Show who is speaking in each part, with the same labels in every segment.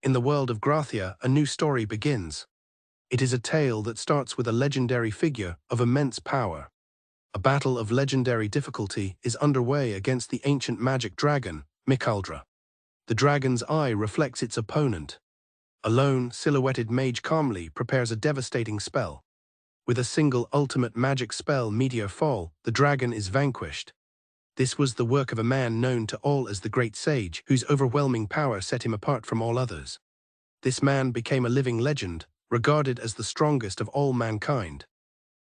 Speaker 1: In the world of Grathia, a new story begins. It is a tale that starts with a legendary figure of immense power. A battle of legendary difficulty is underway against the ancient magic dragon, Mikaldra. The dragon's eye reflects its opponent. A lone, silhouetted mage calmly prepares a devastating spell. With a single ultimate magic spell, Meteor Fall, the dragon is vanquished. This was the work of a man known to all as the Great Sage, whose overwhelming power set him apart from all others. This man became a living legend, regarded as the strongest of all mankind.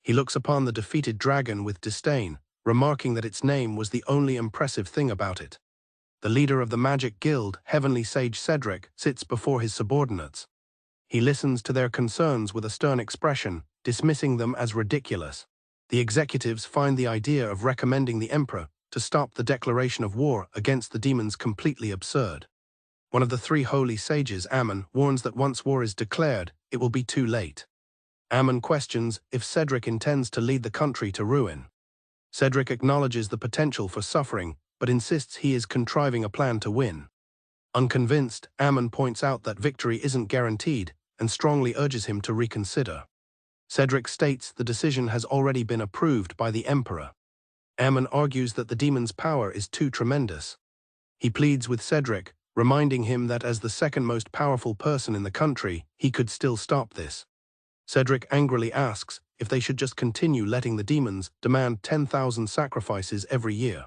Speaker 1: He looks upon the defeated dragon with disdain, remarking that its name was the only impressive thing about it. The leader of the Magic Guild, Heavenly Sage Cedric, sits before his subordinates. He listens to their concerns with a stern expression, dismissing them as ridiculous. The executives find the idea of recommending the Emperor to stop the declaration of war against the demons completely absurd. One of the three holy sages, Ammon, warns that once war is declared, it will be too late. Ammon questions if Cedric intends to lead the country to ruin. Cedric acknowledges the potential for suffering, but insists he is contriving a plan to win. Unconvinced, Ammon points out that victory isn't guaranteed and strongly urges him to reconsider. Cedric states the decision has already been approved by the Emperor. Ammon argues that the demon's power is too tremendous. He pleads with Cedric, reminding him that as the second most powerful person in the country, he could still stop this. Cedric angrily asks if they should just continue letting the demons demand 10,000 sacrifices every year.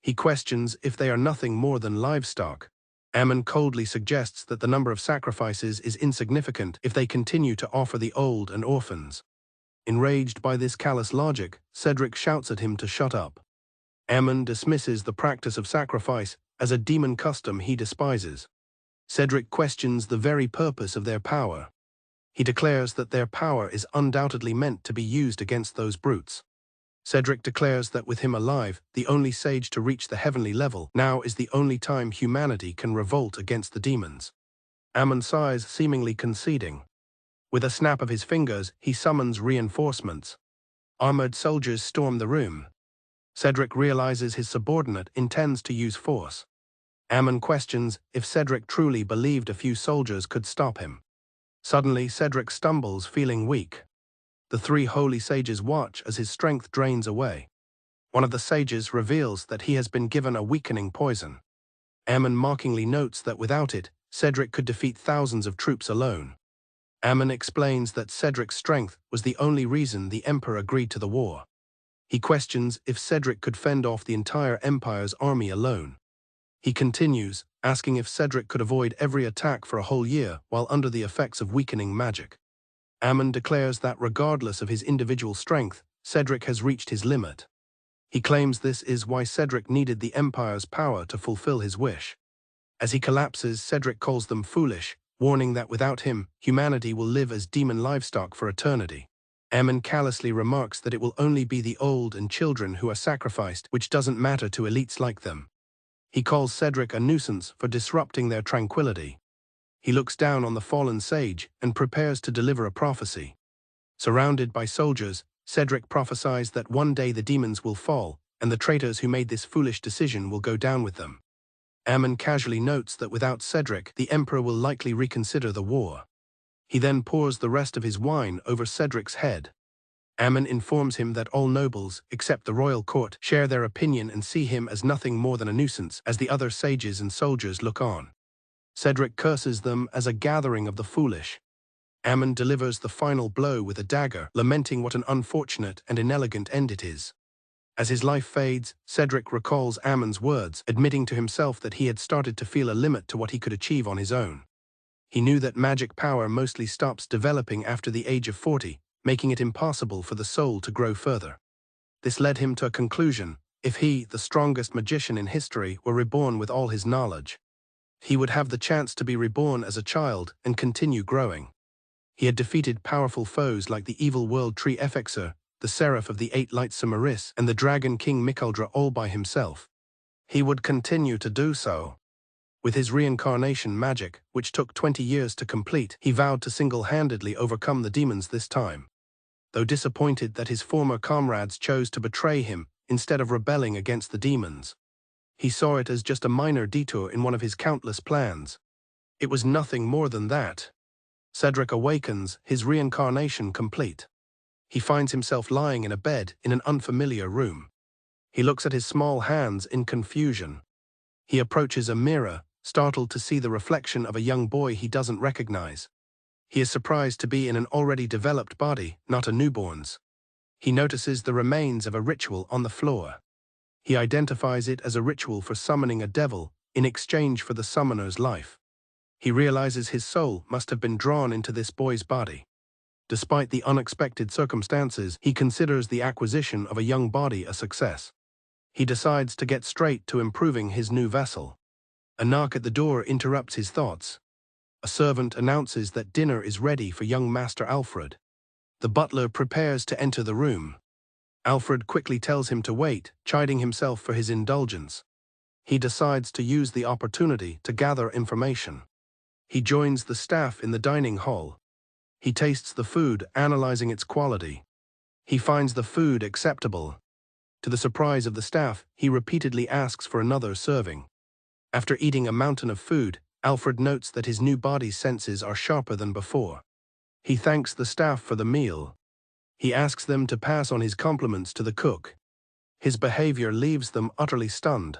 Speaker 1: He questions if they are nothing more than livestock. Ammon coldly suggests that the number of sacrifices is insignificant if they continue to offer the old and orphans. Enraged by this callous logic, Cedric shouts at him to shut up. Ammon dismisses the practice of sacrifice as a demon custom he despises. Cedric questions the very purpose of their power. He declares that their power is undoubtedly meant to be used against those brutes. Cedric declares that with him alive, the only sage to reach the heavenly level, now is the only time humanity can revolt against the demons. Ammon sighs, seemingly conceding. With a snap of his fingers, he summons reinforcements. Armored soldiers storm the room. Cedric realizes his subordinate intends to use force. Ammon questions if Cedric truly believed a few soldiers could stop him. Suddenly, Cedric stumbles, feeling weak. The three holy sages watch as his strength drains away. One of the sages reveals that he has been given a weakening poison. Ammon mockingly notes that without it, Cedric could defeat thousands of troops alone. Ammon explains that Cedric's strength was the only reason the Emperor agreed to the war. He questions if Cedric could fend off the entire Empire's army alone. He continues, asking if Cedric could avoid every attack for a whole year while under the effects of weakening magic. Ammon declares that regardless of his individual strength, Cedric has reached his limit. He claims this is why Cedric needed the Empire's power to fulfill his wish. As he collapses, Cedric calls them foolish, warning that without him, humanity will live as demon livestock for eternity. Ammon callously remarks that it will only be the old and children who are sacrificed, which doesn't matter to elites like them. He calls Cedric a nuisance for disrupting their tranquility. He looks down on the fallen sage and prepares to deliver a prophecy. Surrounded by soldiers, Cedric prophesies that one day the demons will fall, and the traitors who made this foolish decision will go down with them. Ammon casually notes that without Cedric, the Emperor will likely reconsider the war. He then pours the rest of his wine over Cedric's head. Ammon informs him that all nobles, except the royal court, share their opinion and see him as nothing more than a nuisance as the other sages and soldiers look on. Cedric curses them as a gathering of the foolish. Ammon delivers the final blow with a dagger, lamenting what an unfortunate and inelegant end it is. As his life fades, Cedric recalls Ammon's words, admitting to himself that he had started to feel a limit to what he could achieve on his own. He knew that magic power mostly stops developing after the age of 40, making it impossible for the soul to grow further. This led him to a conclusion: if he, the strongest magician in history, were reborn with all his knowledge, he would have the chance to be reborn as a child and continue growing. He had defeated powerful foes like the evil world tree Efexer, the Seraph of the Eight Lights Samaris, and the Dragon King Mikaldra all by himself. He would continue to do so. With his reincarnation magic, which took 20 years to complete, he vowed to single-handedly overcome the demons this time. Though disappointed that his former comrades chose to betray him instead of rebelling against the demons, he saw it as just a minor detour in one of his countless plans. It was nothing more than that. Cedric awakens, his reincarnation complete. He finds himself lying in a bed in an unfamiliar room. He looks at his small hands in confusion. He approaches a mirror, startled to see the reflection of a young boy he doesn't recognize. He is surprised to be in an already developed body, not a newborn's. He notices the remains of a ritual on the floor. He identifies it as a ritual for summoning a devil in exchange for the summoner's life. He realizes his soul must have been drawn into this boy's body. Despite the unexpected circumstances, he considers the acquisition of a young body a success. He decides to get straight to improving his new vessel. A knock at the door interrupts his thoughts. A servant announces that dinner is ready for young Master Alfred. The butler prepares to enter the room. Alfred quickly tells him to wait, chiding himself for his indulgence. He decides to use the opportunity to gather information. He joins the staff in the dining hall. He tastes the food, analyzing its quality. He finds the food acceptable. To the surprise of the staff, he repeatedly asks for another serving. After eating a mountain of food, Alfred notes that his new body's senses are sharper than before. He thanks the staff for the meal. He asks them to pass on his compliments to the cook. His behavior leaves them utterly stunned.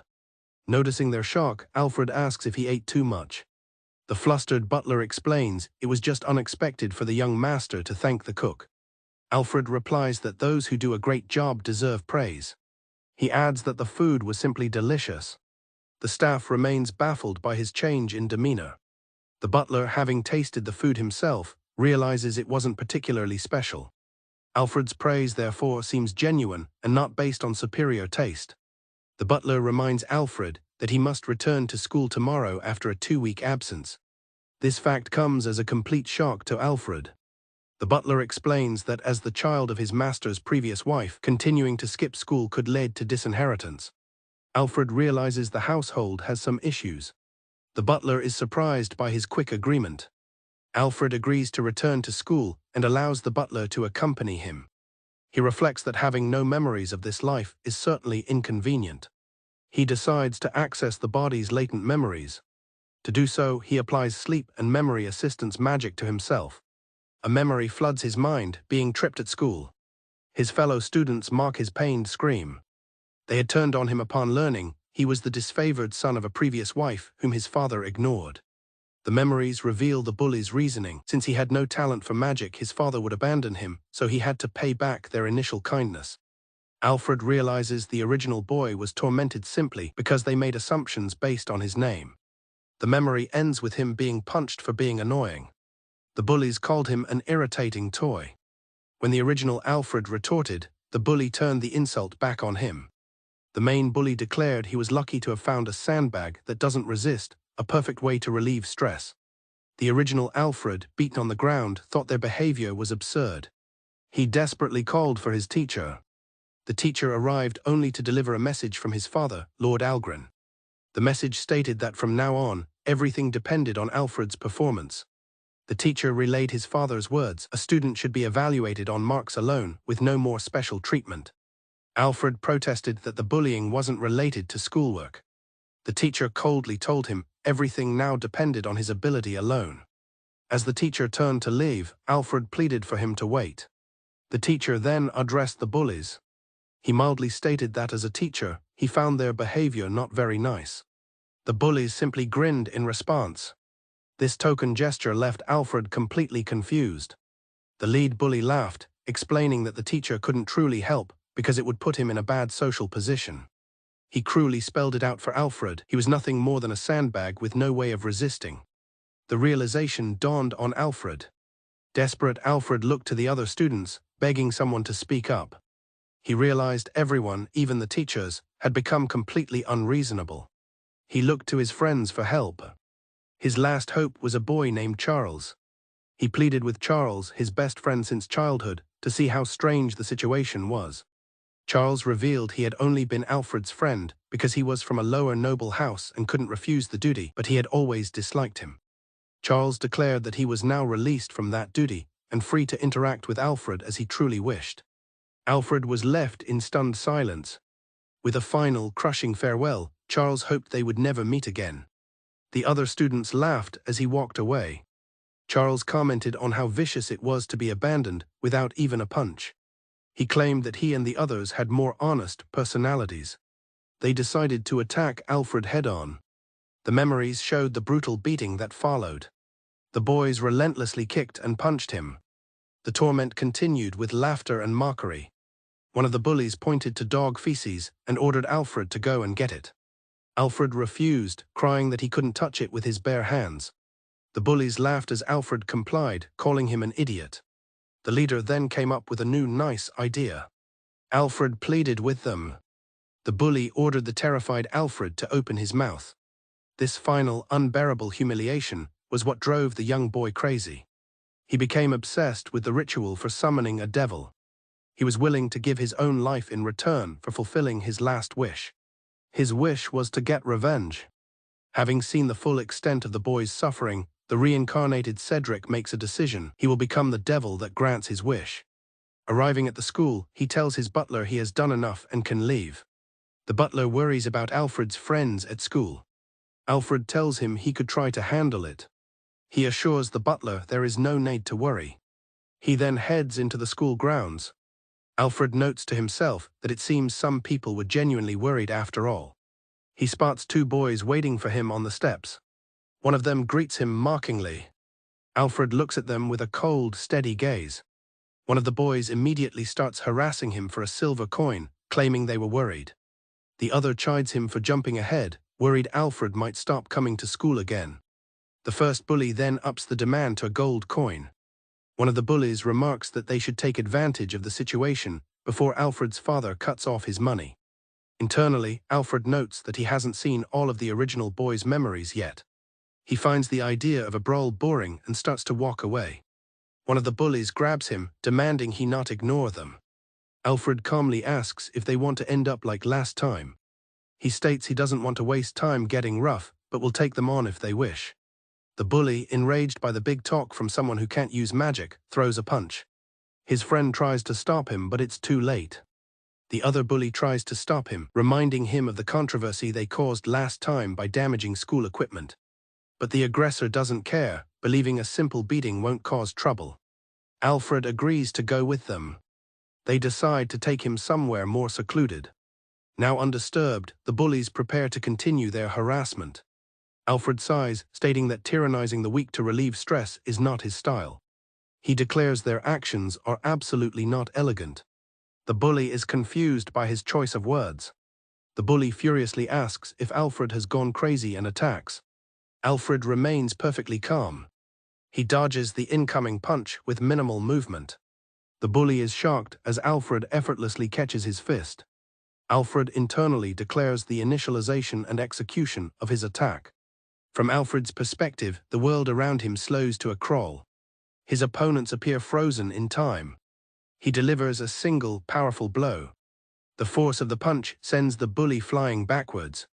Speaker 1: Noticing their shock, Alfred asks if he ate too much. The flustered butler explains it was just unexpected for the young master to thank the cook. Alfred replies that those who do a great job deserve praise. He adds that the food was simply delicious. The staff remains baffled by his change in demeanor. The butler, having tasted the food himself, realizes it wasn't particularly special. Alfred's praise, therefore, seems genuine and not based on superior taste. The butler reminds Alfred that he must return to school tomorrow after a 2-week absence. This fact comes as a complete shock to Alfred. The butler explains that as the child of his master's previous wife, continuing to skip school could lead to disinheritance. Alfred realizes the household has some issues. The butler is surprised by his quick agreement. Alfred agrees to return to school and allows the butler to accompany him. He reflects that having no memories of this life is certainly inconvenient. He decides to access the body's latent memories. To do so, he applies sleep and memory assistance magic to himself. A memory floods his mind, being tripped at school. His fellow students mock his pained scream. They had turned on him upon learning he was the disfavored son of a previous wife whom his father ignored. The memories reveal the bully's reasoning. Since he had no talent for magic, his father would abandon him, so he had to pay back their initial kindness. Alfred realizes the original boy was tormented simply because they made assumptions based on his name. The memory ends with him being punched for being annoying. The bullies called him an irritating toy. When the original Alfred retorted, the bully turned the insult back on him. The main bully declared he was lucky to have found a sandbag that doesn't resist, a perfect way to relieve stress. The original Alfred, beaten on the ground, thought their behavior was absurd. He desperately called for his teacher. The teacher arrived only to deliver a message from his father, Lord Algren. The message stated that from now on, everything depended on Alfred's performance. The teacher relayed his father's words: a student should be evaluated on marks alone, with no more special treatment. Alfred protested that the bullying wasn't related to schoolwork. The teacher coldly told him everything now depended on his ability alone. As the teacher turned to leave, Alfred pleaded for him to wait. The teacher then addressed the bullies. He mildly stated that as a teacher, he found their behavior not very nice. The bullies simply grinned in response. This token gesture left Alfred completely confused. The lead bully laughed, explaining that the teacher couldn't truly help because it would put him in a bad social position. He cruelly spelled it out for Alfred. He was nothing more than a sandbag with no way of resisting. The realization dawned on Alfred. Desperate, Alfred looked to the other students, begging someone to speak up. He realized everyone, even the teachers, had become completely unreasonable. He looked to his friends for help. His last hope was a boy named Charles. He pleaded with Charles, his best friend since childhood, to see how strange the situation was. Charles revealed he had only been Alfred's friend because he was from a lower noble house and couldn't refuse the duty, but he had always disliked him. Charles declared that he was now released from that duty and free to interact with Alfred as he truly wished. Alfred was left in stunned silence. With a final, crushing farewell, Charles hoped they would never meet again. The other students laughed as he walked away. Charles commented on how vicious it was to be abandoned without even a punch. He claimed that he and the others had more honest personalities. They decided to attack Alfred head-on. The memories showed the brutal beating that followed. The boys relentlessly kicked and punched him. The torment continued with laughter and mockery. One of the bullies pointed to dog feces and ordered Alfred to go and get it. Alfred refused, crying that he couldn't touch it with his bare hands. The bullies laughed as Alfred complied, calling him an idiot. The leader then came up with a new nice idea. Alfred pleaded with them. The bully ordered the terrified Alfred to open his mouth. This final, unbearable humiliation was what drove the young boy crazy. He became obsessed with the ritual for summoning a devil. He was willing to give his own life in return for fulfilling his last wish. His wish was to get revenge. Having seen the full extent of the boy's suffering, the reincarnated Cedric makes a decision. He will become the devil that grants his wish. Arriving at the school, he tells his butler he has done enough and can leave. The butler worries about Alfred's friends at school. Alfred tells him he could try to handle it. He assures the butler there is no need to worry. He then heads into the school grounds. Alfred notes to himself that it seems some people were genuinely worried after all. He spots two boys waiting for him on the steps. One of them greets him mockingly. Alfred looks at them with a cold, steady gaze. One of the boys immediately starts harassing him for a silver coin, claiming they were worried. The other chides him for jumping ahead, worried Alfred might stop coming to school again. The first bully then ups the demand to a gold coin. One of the bullies remarks that they should take advantage of the situation before Alfred's father cuts off his money. Internally, Alfred notes that he hasn't seen all of the original boy's memories yet. He finds the idea of a brawl boring and starts to walk away. One of the bullies grabs him, demanding he not ignore them. Alfred calmly asks if they want to end up like last time. He states he doesn't want to waste time getting rough, but will take them on if they wish. The bully, enraged by the big talk from someone who can't use magic, throws a punch. His friend tries to stop him, but it's too late. The other bully tries to stop him, reminding him of the controversy they caused last time by damaging school equipment. But the aggressor doesn't care, believing a simple beating won't cause trouble. Alfred agrees to go with them. They decide to take him somewhere more secluded. Now undisturbed, the bullies prepare to continue their harassment. Alfred sighs, stating that tyrannizing the weak to relieve stress is not his style. He declares their actions are absolutely not elegant. The bully is confused by his choice of words. The bully furiously asks if Alfred has gone crazy and attacks. Alfred remains perfectly calm. He dodges the incoming punch with minimal movement. The bully is shocked as Alfred effortlessly catches his fist. Alfred internally declares the initialization and execution of his attack. From Alfred's perspective, the world around him slows to a crawl. His opponents appear frozen in time. He delivers a single, powerful blow. The force of the punch sends the bully flying backwards.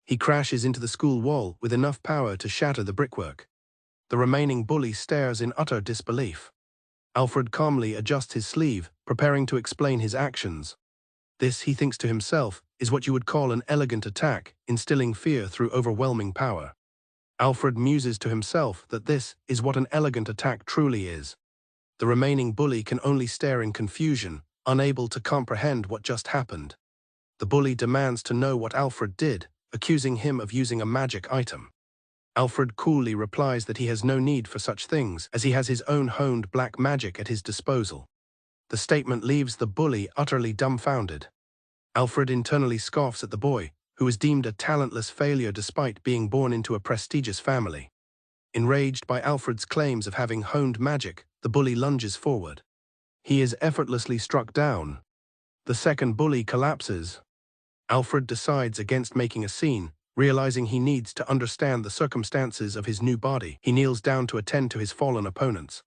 Speaker 1: He crashes into the school wall with enough power to shatter the brickwork. The remaining bully stares in utter disbelief. Alfred calmly adjusts his sleeve, preparing to explain his actions. This, he thinks to himself, is what you would call an elegant attack, instilling fear through overwhelming power. Alfred muses to himself that this is what an elegant attack truly is. The remaining bully can only stare in confusion, unable to comprehend what just happened. The bully demands to know what Alfred did, accusing him of using a magic item. Alfred coolly replies that he has no need for such things, as he has his own honed black magic at his disposal. The statement leaves the bully utterly dumbfounded. Alfred internally scoffs at the boy, who is deemed a talentless failure despite being born into a prestigious family. Enraged by Alfred's claims of having honed magic, the bully lunges forward. He is effortlessly struck down. The second bully collapses. Alfred decides against making a scene, realizing he needs to understand the circumstances of his new body. He kneels down to attend to his fallen opponents.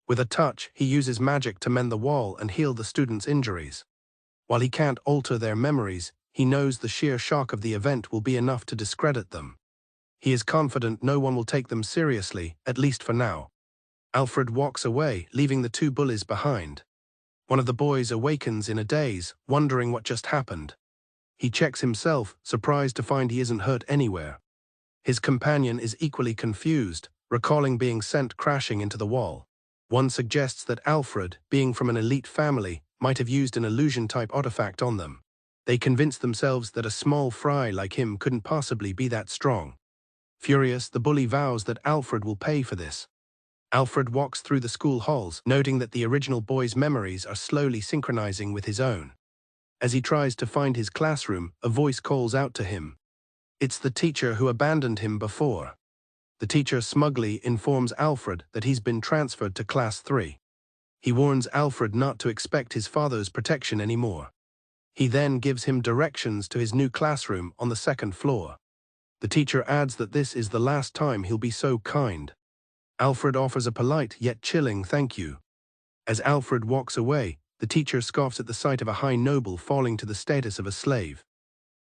Speaker 1: With a touch, he uses magic to mend the wall and heal the students' injuries. While he can't alter their memories, he knows the sheer shock of the event will be enough to discredit them. He is confident no one will take them seriously, at least for now. Alfred walks away, leaving the two bullies behind. One of the boys awakens in a daze, wondering what just happened. He checks himself, surprised to find he isn't hurt anywhere. His companion is equally confused, recalling being sent crashing into the wall. One suggests that Alfred, being from an elite family, might have used an illusion-type artifact on them. They convince themselves that a small fry like him couldn't possibly be that strong. Furious, the bully vows that Alfred will pay for this. Alfred walks through the school halls, noting that the original boy's memories are slowly synchronizing with his own. As he tries to find his classroom, a voice calls out to him. It's the teacher who abandoned him before. The teacher smugly informs Alfred that he's been transferred to Class 3. He warns Alfred not to expect his father's protection anymore. He then gives him directions to his new classroom on the second floor. The teacher adds that this is the last time he'll be so kind. Alfred offers a polite yet chilling thank you. As Alfred walks away, the teacher scoffs at the sight of a high noble falling to the status of a slave.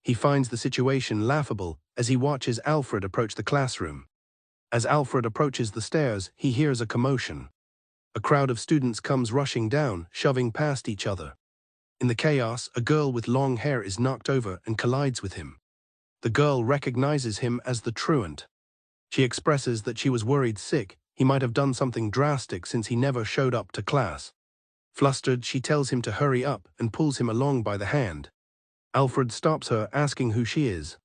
Speaker 1: He finds the situation laughable as he watches Alfred approach the classroom. As Alfred approaches the stairs, he hears a commotion. A crowd of students comes rushing down, shoving past each other. In the chaos, a girl with long hair is knocked over and collides with him. The girl recognizes him as the truant. She expresses that she was worried sick. He might have done something drastic since he never showed up to class. Flustered, she tells him to hurry up and pulls him along by the hand. Alfred stops her, asking who she is.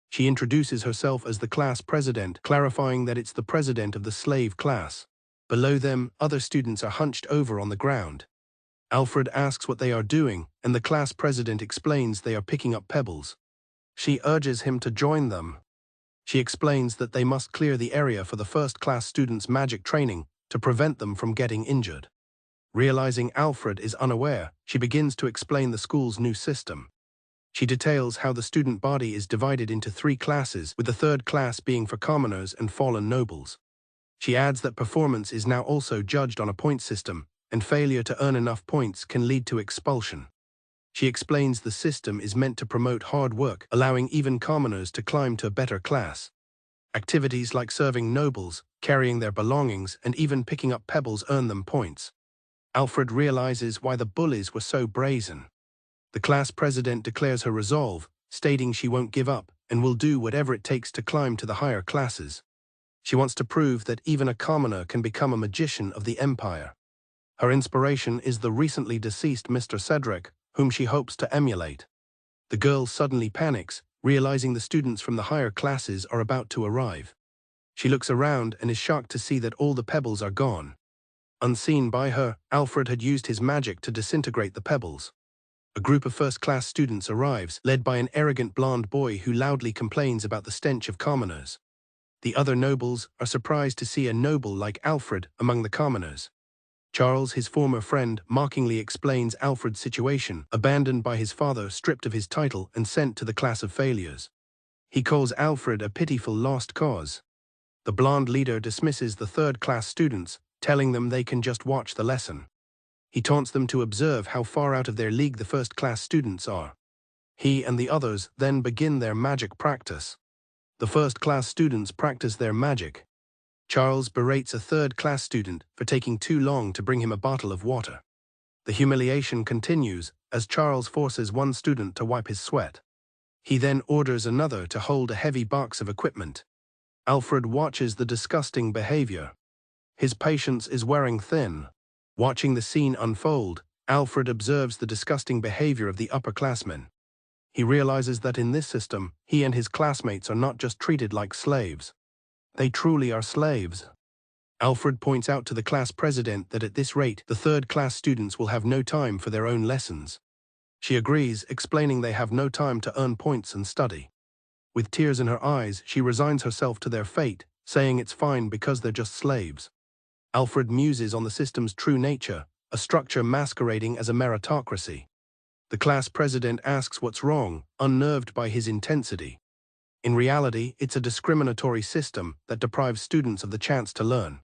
Speaker 1: She introduces herself as the class president, clarifying that it's the president of the slave class. Below them, other students are hunched over on the ground. Alfred asks what they are doing, and the class president explains they are picking up pebbles. She urges him to join them. She explains that they must clear the area for the first-class students' magic training to prevent them from getting injured. Realizing Alfred is unaware, she begins to explain the school's new system. She details how the student body is divided into 3 classes, with the third class being for commoners and fallen nobles. She adds that performance is now also judged on a point system, and failure to earn enough points can lead to expulsion. She explains the system is meant to promote hard work, allowing even commoners to climb to a better class. Activities like serving nobles, carrying their belongings, and even picking up pebbles earn them points. Alfred realizes why the bullies were so brazen. The class president declares her resolve, stating she won't give up and will do whatever it takes to climb to the higher classes. She wants to prove that even a commoner can become a magician of the empire. Her inspiration is the recently deceased Mr. Cedric, whom she hopes to emulate. The girl suddenly panics, realizing the students from the higher classes are about to arrive. She looks around and is shocked to see that all the pebbles are gone. Unseen by her, Alfred had used his magic to disintegrate the pebbles. A group of first-class students arrives, led by an arrogant blonde boy who loudly complains about the stench of commoners. The other nobles are surprised to see a noble like Alfred among the commoners. Charles, his former friend, mockingly explains Alfred's situation, abandoned by his father, stripped of his title, and sent to the class of failures. He calls Alfred a pitiful lost cause. The blonde leader dismisses the third-class students, telling them they can just watch the lesson. He taunts them to observe how far out of their league the first-class students are. He and the others then begin their magic practice. The first-class students practice their magic. Charles berates a third-class student for taking too long to bring him a bottle of water. The humiliation continues as Charles forces one student to wipe his sweat. He then orders another to hold a heavy box of equipment. Alfred watches the disgusting behavior. His patience is wearing thin. Watching the scene unfold, Alfred observes the disgusting behavior of the upperclassmen. He realizes that in this system, he and his classmates are not just treated like slaves. They truly are slaves. Alfred points out to the class president that at this rate, the third-class students will have no time for their own lessons. She agrees, explaining they have no time to earn points and study. With tears in her eyes, she resigns herself to their fate, saying it's fine because they're just slaves. Alfred muses on the system's true nature, a structure masquerading as a meritocracy. The class president asks what's wrong, unnerved by his intensity. In reality, it's a discriminatory system that deprives students of the chance to learn.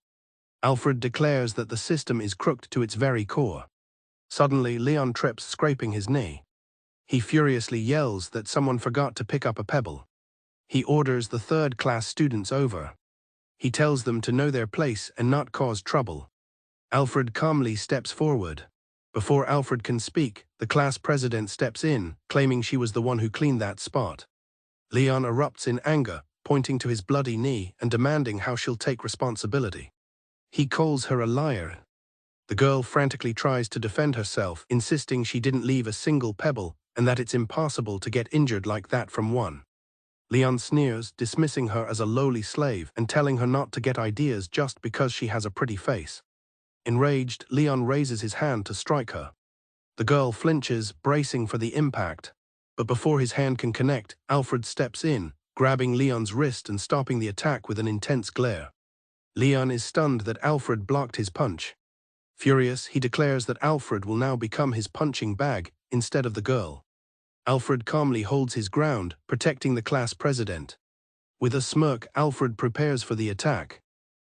Speaker 1: Alfred declares that the system is crooked to its very core. Suddenly, Leon trips, scraping his knee. He furiously yells that someone forgot to pick up a pebble. He orders the third-class students over. He tells them to know their place and not cause trouble. Alfred calmly steps forward. Before Alfred can speak, the class president steps in, claiming she was the one who cleaned that spot. Leon erupts in anger, pointing to his bloody knee and demanding how she'll take responsibility. He calls her a liar. The girl frantically tries to defend herself, insisting she didn't leave a single pebble and that it's impossible to get injured like that from one. Leon sneers, dismissing her as a lowly slave and telling her not to get ideas just because she has a pretty face. Enraged, Leon raises his hand to strike her. The girl flinches, bracing for the impact. But before his hand can connect, Alfred steps in, grabbing Leon's wrist and stopping the attack with an intense glare. Leon is stunned that Alfred blocked his punch. Furious, he declares that Alfred will now become his punching bag instead of the girl. Alfred calmly holds his ground, protecting the class president. With a smirk, Alfred prepares for the attack.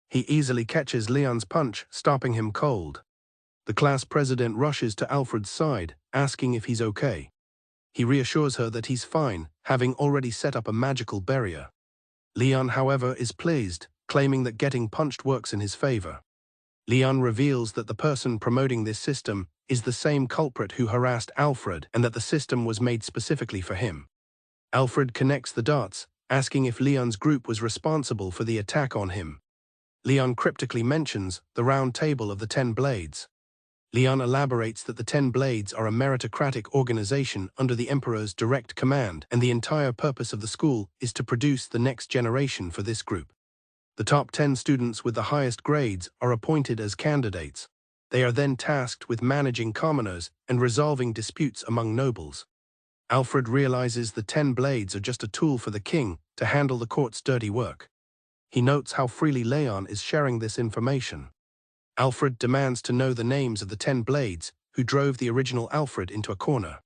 Speaker 1: He easily catches Leon's punch, stopping him cold. The class president rushes to Alfred's side, asking if he's okay. He reassures her that he's fine, having already set up a magical barrier. Leon, however, is pleased, claiming that getting punched works in his favor. Leon reveals that the person promoting this system is the same culprit who harassed Alfred and that the system was made specifically for him. Alfred connects the dots, asking if Leon's group was responsible for the attack on him. Leon cryptically mentions the round table of the 10 Blades. Leon elaborates that the 10 Blades are a meritocratic organization under the Emperor's direct command, and the entire purpose of the school is to produce the next generation for this group. The top 10 students with the highest grades are appointed as candidates. They are then tasked with managing commoners and resolving disputes among nobles. Alfred realizes the 10 Blades are just a tool for the king to handle the court's dirty work. He notes how freely Leon is sharing this information. Alfred demands to know the names of the 10 Blades who drove the original Alfred into a corner.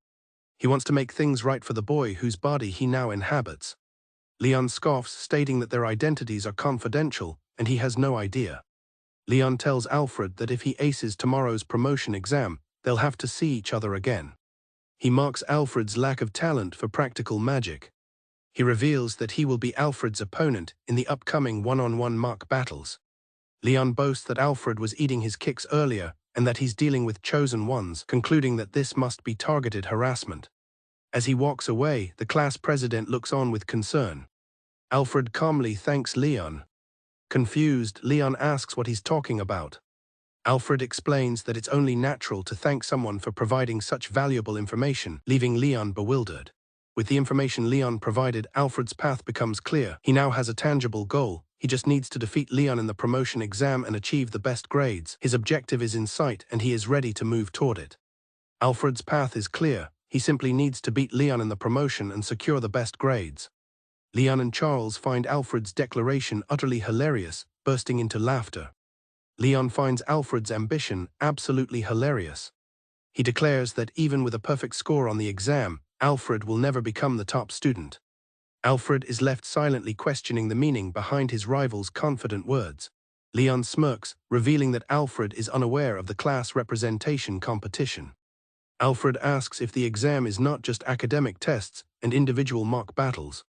Speaker 1: He wants to make things right for the boy whose body he now inhabits. Leon scoffs, stating that their identities are confidential and he has no idea. Leon tells Alfred that if he aces tomorrow's promotion exam, they'll have to see each other again. He mocks Alfred's lack of talent for practical magic. He reveals that he will be Alfred's opponent in the upcoming one-on-one mock battles. Leon boasts that Alfred was eating his kicks earlier and that he's dealing with chosen ones, concluding that this must be targeted harassment. As he walks away, the class president looks on with concern. Alfred calmly thanks Leon. Confused, Leon asks what he's talking about. Alfred explains that it's only natural to thank someone for providing such valuable information, leaving Leon bewildered. With the information Leon provided, Alfred's path becomes clear. He now has a tangible goal. He just needs to defeat Leon in the promotion exam and achieve the best grades. His objective is in sight and he is ready to move toward it. Alfred's path is clear. He simply needs to beat Leon in the promotion and secure the best grades. Leon and Charles find Alfred's declaration utterly hilarious, bursting into laughter. Leon finds Alfred's ambition absolutely hilarious. He declares that even with a perfect score on the exam, Alfred will never become the top student. Alfred is left silently questioning the meaning behind his rival's confident words. Leon smirks, revealing that Alfred is unaware of the class representation competition. Alfred asks if the exam is not just academic tests and individual mock battles.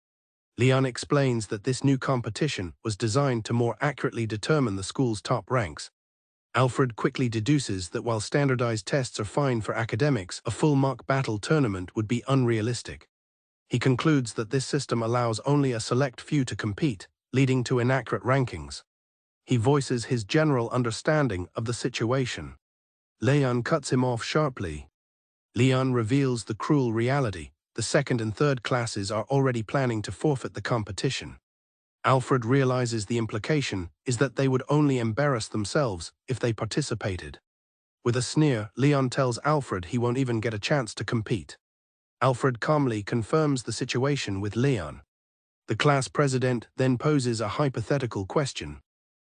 Speaker 1: Leon explains that this new competition was designed to more accurately determine the school's top ranks. Alfred quickly deduces that while standardized tests are fine for academics, a full mock battle tournament would be unrealistic. He concludes that this system allows only a select few to compete, leading to inaccurate rankings. He voices his general understanding of the situation. Leon cuts him off sharply. Leon reveals the cruel reality. The second and third classes are already planning to forfeit the competition. Alfred realizes the implication is that they would only embarrass themselves if they participated. With a sneer, Leon tells Alfred he won't even get a chance to compete. Alfred calmly confirms the situation with Leon. The class president then poses a hypothetical question.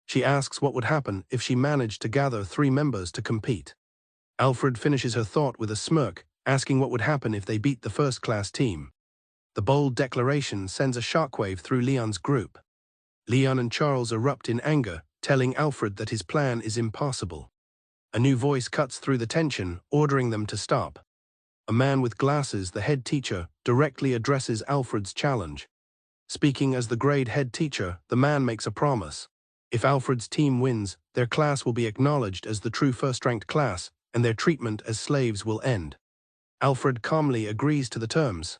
Speaker 1: She asks what would happen if she managed to gather 3 members to compete. Alfred finishes her thought with a smirk, asking what would happen if they beat the first-class team. The bold declaration sends a shockwave through Leon's group. Leon and Charles erupt in anger, telling Alfred that his plan is impossible. A new voice cuts through the tension, ordering them to stop. A man with glasses, the head teacher, directly addresses Alfred's challenge. Speaking as the grade head teacher, the man makes a promise. If Alfred's team wins, their class will be acknowledged as the true first-ranked class, and their treatment as slaves will end. Alfred calmly agrees to the terms.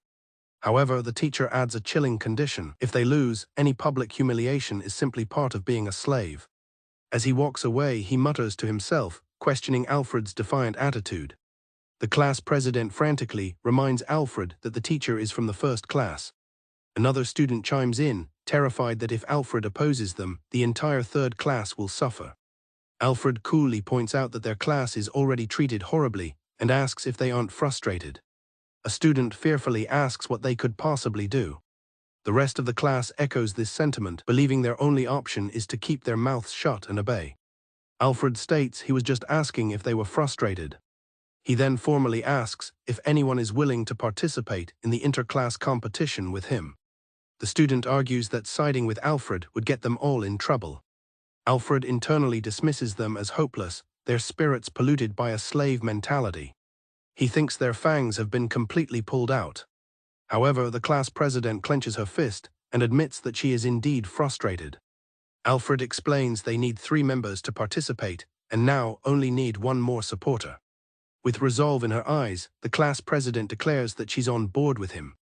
Speaker 1: However, the teacher adds a chilling condition. If they lose, any public humiliation is simply part of being a slave. As he walks away, he mutters to himself, questioning Alfred's defiant attitude. The class president frantically reminds Alfred that the teacher is from the first class. Another student chimes in, terrified that if Alfred opposes them, the entire third class will suffer. Alfred coolly points out that their class is already treated horribly and asks if they aren't frustrated. A student fearfully asks what they could possibly do. The rest of the class echoes this sentiment, believing their only option is to keep their mouths shut and obey. Alfred states he was just asking if they were frustrated. He then formally asks if anyone is willing to participate in the inter-class competition with him. The student argues that siding with Alfred would get them all in trouble. Alfred internally dismisses them as hopeless, their spirits polluted by a slave mentality. He thinks their fangs have been completely pulled out. However, the class president clenches her fist and admits that she is indeed frustrated. Alfred explains they need 3 members to participate and now only need 1 more supporter. With resolve in her eyes, the class president declares that she's on board with him.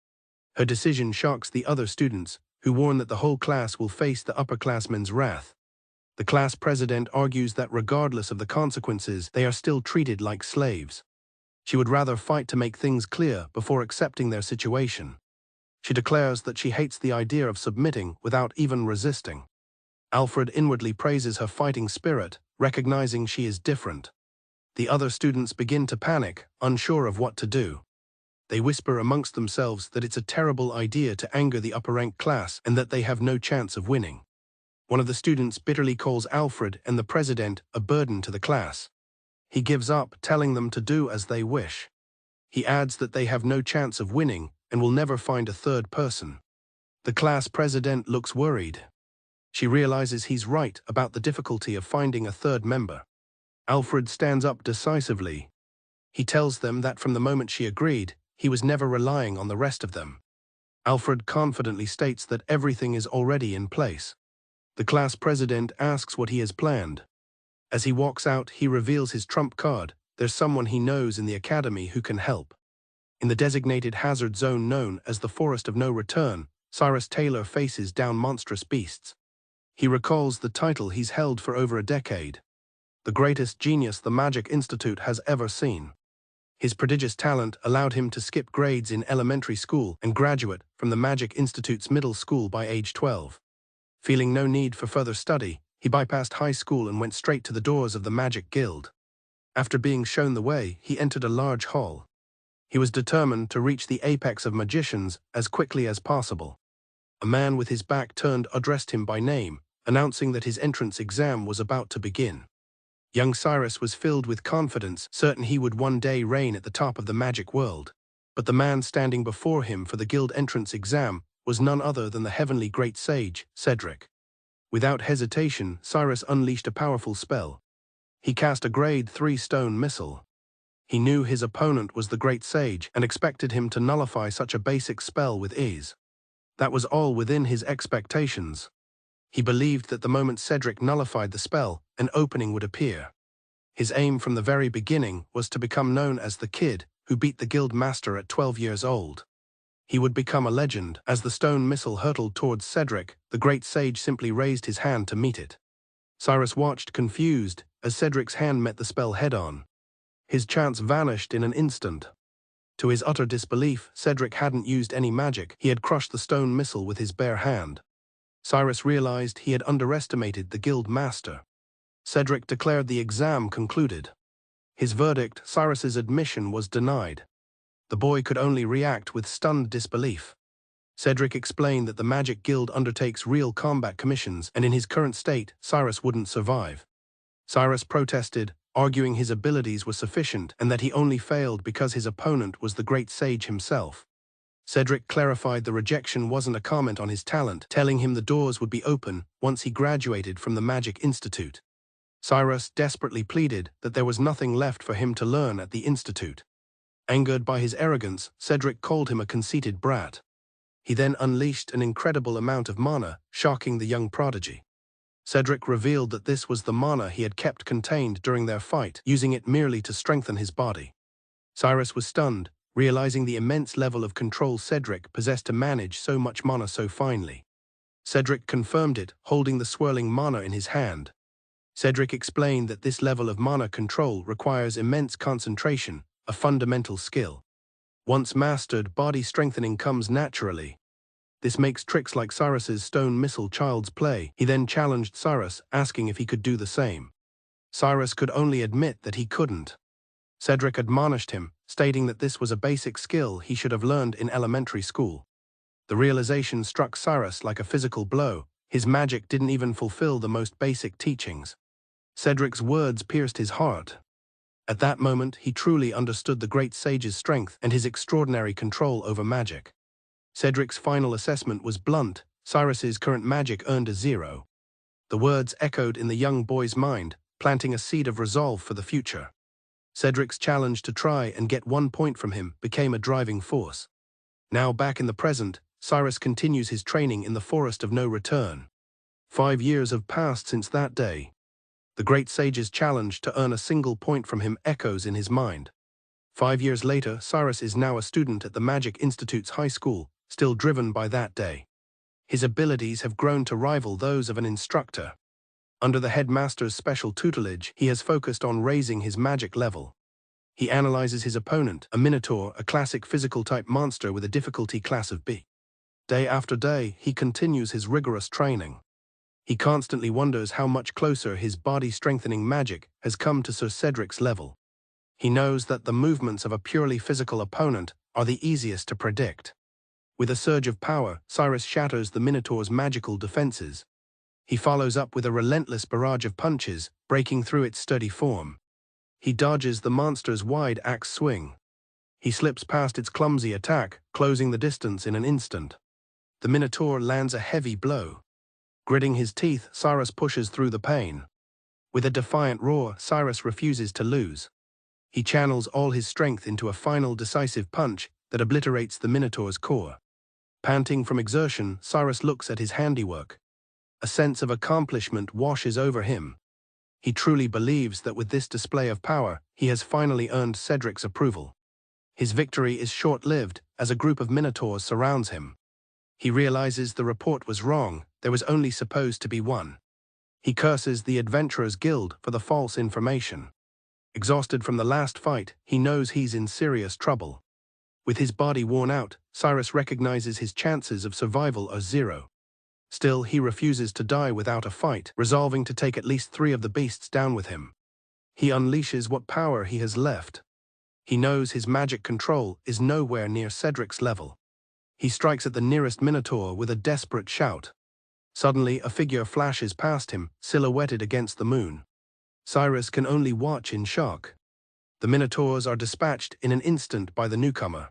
Speaker 1: Her decision shocks the other students, who warn that the whole class will face the upperclassmen's wrath. The class president argues that regardless of the consequences, they are still treated like slaves. She would rather fight to make things clear before accepting their situation. She declares that she hates the idea of submitting without even resisting. Alfred inwardly praises her fighting spirit, recognizing she is different. The other students begin to panic, unsure of what to do. They whisper amongst themselves that it's a terrible idea to anger the upper-ranked class and that they have no chance of winning. One of the students bitterly calls Alfred and the president a burden to the class. He gives up, telling them to do as they wish. He adds that they have no chance of winning and will never find a third person. The class president looks worried. She realizes he's right about the difficulty of finding a third member. Alfred stands up decisively. He tells them that from the moment she agreed, he was never relying on the rest of them. Alfred confidently states that everything is already in place. The class president asks what he has planned. As he walks out, he reveals his trump card. There's someone he knows in the academy who can help. In the designated hazard zone known as the Forest of No Return, Cyrus Taylor faces down monstrous beasts. He recalls the title he's held for over a decade. The greatest genius the Magic Institute has ever seen. His prodigious talent allowed him to skip grades in elementary school and graduate from the Magic Institute's middle school by age 12. Feeling no need for further study, he bypassed high school and went straight to the doors of the Magic Guild. After being shown the way, he entered a large hall. He was determined to reach the apex of magicians as quickly as possible. A man with his back turned addressed him by name, announcing that his entrance exam was about to begin. Young Cyrus was filled with confidence, certain he would one day reign at the top of the magic world. But the man standing before him for the guild entrance exam was none other than the heavenly great sage, Cedric. Without hesitation, Cyrus unleashed a powerful spell. He cast a grade 3 stone missile. He knew his opponent was the great sage and expected him to nullify such a basic spell with ease. That was all within his expectations. He believed that the moment Cedric nullified the spell, an opening would appear. His aim from the very beginning was to become known as the kid who beat the guild master at 12 years old. He would become a legend. As the stone missile hurtled towards Cedric, the great sage simply raised his hand to meet it. Cyrus watched, confused, as Cedric's hand met the spell head-on. His chance vanished in an instant. To his utter disbelief, Cedric hadn't used any magic. He had crushed the stone missile with his bare hand. Cyrus realized he had underestimated the guild master. Cedric declared the exam concluded. His verdict, Cyrus's admission, was denied. The boy could only react with stunned disbelief. Cedric explained that the Magic Guild undertakes real combat commissions, and in his current state, Cyrus wouldn't survive. Cyrus protested, arguing his abilities were sufficient and that he only failed because his opponent was the great sage himself. Cedric clarified the rejection wasn't a comment on his talent, telling him the doors would be open once he graduated from the Magic Institute. Cyrus desperately pleaded that there was nothing left for him to learn at the Institute. Angered by his arrogance, Cedric called him a conceited brat. He then unleashed an incredible amount of mana, shocking the young prodigy. Cedric revealed that this was the mana he had kept contained during their fight, using it merely to strengthen his body. Cyrus was stunned, realizing the immense level of control Cedric possessed to manage so much mana so finely. Cedric confirmed it, holding the swirling mana in his hand. Cedric explained that this level of mana control requires immense concentration, a fundamental skill. Once mastered, body strengthening comes naturally. This makes tricks like Cyrus's stone missile child's play. He then challenged Cyrus, asking if he could do the same. Cyrus could only admit that he couldn't. Cedric admonished him, stating that this was a basic skill he should have learned in elementary school. The realization struck Cyrus like a physical blow. His magic didn't even fulfill the most basic teachings. Cedric's words pierced his heart. At that moment, he truly understood the great sage's strength and his extraordinary control over magic. Cedric's final assessment was blunt. Cyrus's current magic earned a 0. The words echoed in the young boy's mind, planting a seed of resolve for the future. Cedric's challenge to try and get 1 point from him became a driving force. Now back in the present, Cyrus continues his training in the Forest of No Return. 5 years have passed since that day. The great sage's challenge to earn a single point from him echoes in his mind. 5 years later, Cyrus is now a student at the Magic Institute's high school, still driven by that day. His abilities have grown to rival those of an instructor. Under the headmaster's special tutelage, he has focused on raising his magic level. He analyzes his opponent, a Minotaur, a classic physical-type monster with a difficulty class of B. Day after day, he continues his rigorous training. He constantly wonders how much closer his body-strengthening magic has come to Sir Cedric's level. He knows that the movements of a purely physical opponent are the easiest to predict. With a surge of power, Cyrus shatters the Minotaur's magical defenses. He follows up with a relentless barrage of punches, breaking through its sturdy form. He dodges the monster's wide axe swing. He slips past its clumsy attack, closing the distance in an instant. The Minotaur lands a heavy blow. Gritting his teeth, Cyrus pushes through the pain. With a defiant roar, Cyrus refuses to lose. He channels all his strength into a final decisive punch that obliterates the Minotaur's core. Panting from exertion, Cyrus looks at his handiwork. A sense of accomplishment washes over him. He truly believes that with this display of power, he has finally earned Cedric's approval. His victory is short-lived, as a group of Minotaurs surrounds him. He realizes the report was wrong, there was only supposed to be one. He curses the Adventurers Guild for the false information. Exhausted from the last fight, he knows he's in serious trouble. With his body worn out, Cyrus recognizes his chances of survival are 0. Still, he refuses to die without a fight, resolving to take at least 3 of the beasts down with him. He unleashes what power he has left. He knows his magic control is nowhere near Cedric's level. He strikes at the nearest Minotaur with a desperate shout. Suddenly, a figure flashes past him, silhouetted against the moon. Cyrus can only watch in shock. The Minotaurs are dispatched in an instant by the newcomer.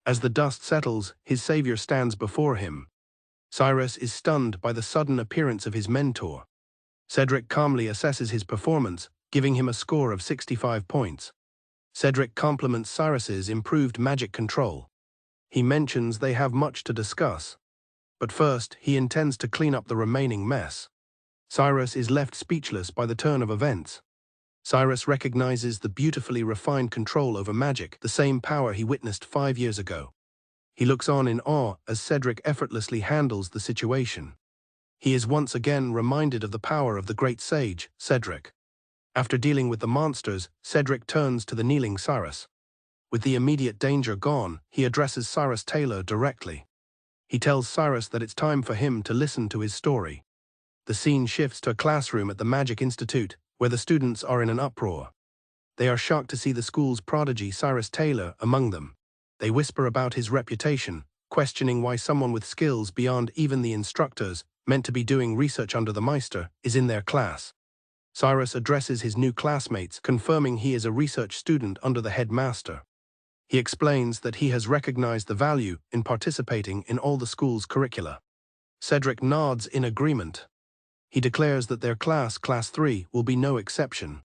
Speaker 1: As the dust settles, his savior stands before him. Cyrus is stunned by the sudden appearance of his mentor. Cedric calmly assesses his performance, giving him a score of 65 points. Cedric compliments Cyrus's improved magic control. He mentions they have much to discuss. But first, he intends to clean up the remaining mess. Cyrus is left speechless by the turn of events. Cyrus recognizes the beautifully refined control over magic, the same power he witnessed 5 years ago. He looks on in awe as Cedric effortlessly handles the situation. He is once again reminded of the power of the great sage, Cedric. After dealing with the monsters, Cedric turns to the kneeling Cyrus. With the immediate danger gone, he addresses Cyrus Taylor directly. He tells Cyrus that it's time for him to listen to his story. The scene shifts to a classroom at the Magic Institute, where the students are in an uproar. They are shocked to see the school's prodigy Cyrus Taylor among them. They whisper about his reputation, questioning why someone with skills beyond even the instructors, meant to be doing research under the Meister, is in their class. Cyrus addresses his new classmates, confirming he is a research student under the headmaster. He explains that he has recognized the value in participating in all the school's curricula. Cedric nods in agreement. He declares that their class, Class 3, will be no exception.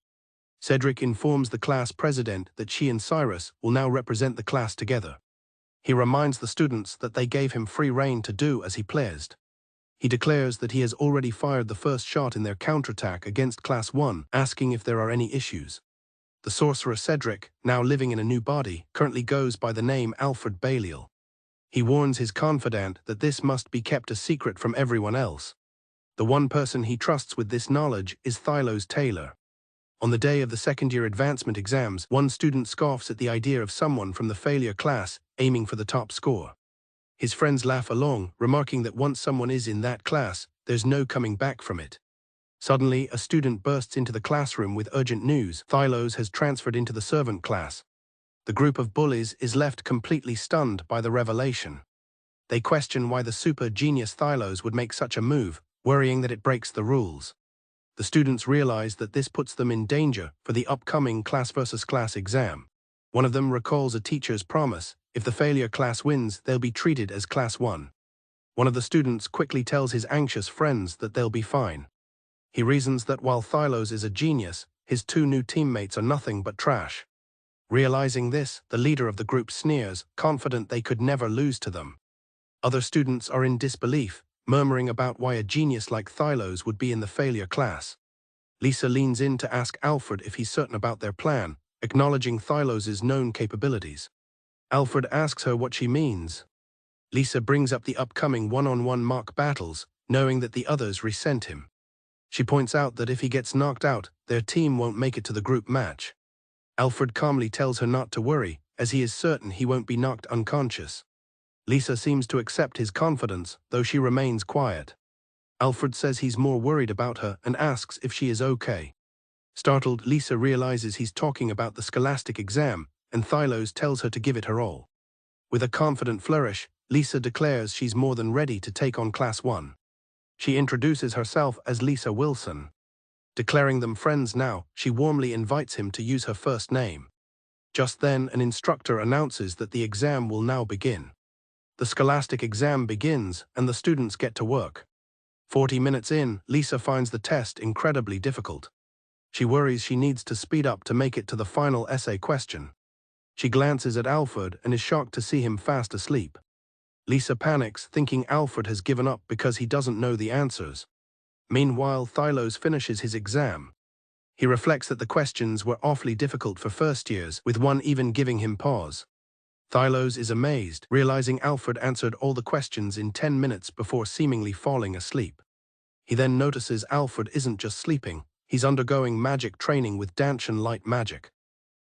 Speaker 1: Cedric informs the class president that she and Cyrus will now represent the class together. He reminds the students that they gave him free rein to do as he pleased. He declares that he has already fired the first shot in their counterattack against Class 1, asking if there are any issues. The sorcerer Cedric, now living in a new body, currently goes by the name Alfred Baliol. He warns his confidant that this must be kept a secret from everyone else. The one person he trusts with this knowledge is Thylos Taylor. On the day of the second-year advancement exams, one student scoffs at the idea of someone from the failure class aiming for the top score. His friends laugh along, remarking that once someone is in that class, there's no coming back from it. Suddenly, a student bursts into the classroom with urgent news. Thylos has transferred into the servant class. The group of bullies is left completely stunned by the revelation. They question why the super genius Thylos would make such a move, worrying that it breaks the rules. The students realize that this puts them in danger for the upcoming class versus class exam. One of them recalls a teacher's promise: if the failure class wins, they'll be treated as class 1. One of the students quickly tells his anxious friends that they'll be fine. He reasons that while Thylos is a genius, his two new teammates are nothing but trash. Realizing this, the leader of the group sneers, confident they could never lose to them. Other students are in disbelief, murmuring about why a genius like Thylos would be in the failure class. Lisa leans in to ask Alfred if he's certain about their plan, acknowledging Thylos' known capabilities. Alfred asks her what she means. Lisa brings up the upcoming one-on-one mock battles, knowing that the others resent him. She points out that if he gets knocked out, their team won't make it to the group match. Alfred calmly tells her not to worry, as he is certain he won't be knocked unconscious. Lisa seems to accept his confidence, though she remains quiet. Alfred says he's more worried about her and asks if she is okay. Startled, Lisa realizes he's talking about the scholastic exam, and Thylos tells her to give it her all. With a confident flourish, Lisa declares she's more than ready to take on Class 1. She introduces herself as Lisa Wilson. Declaring them friends now, she warmly invites him to use her first name. Just then, an instructor announces that the exam will now begin. The scholastic exam begins, and the students get to work. 40 minutes in, Lisa finds the test incredibly difficult. She worries she needs to speed up to make it to the final essay question. She glances at Alfred and is shocked to see him fast asleep. Lisa panics, thinking Alfred has given up because he doesn't know the answers. Meanwhile, Thylos finishes his exam. He reflects that the questions were awfully difficult for first years, with one even giving him pause. Thylos is amazed, realizing Alfred answered all the questions in 10 minutes before seemingly falling asleep. He then notices Alfred isn't just sleeping, he's undergoing magic training with Danshan light magic.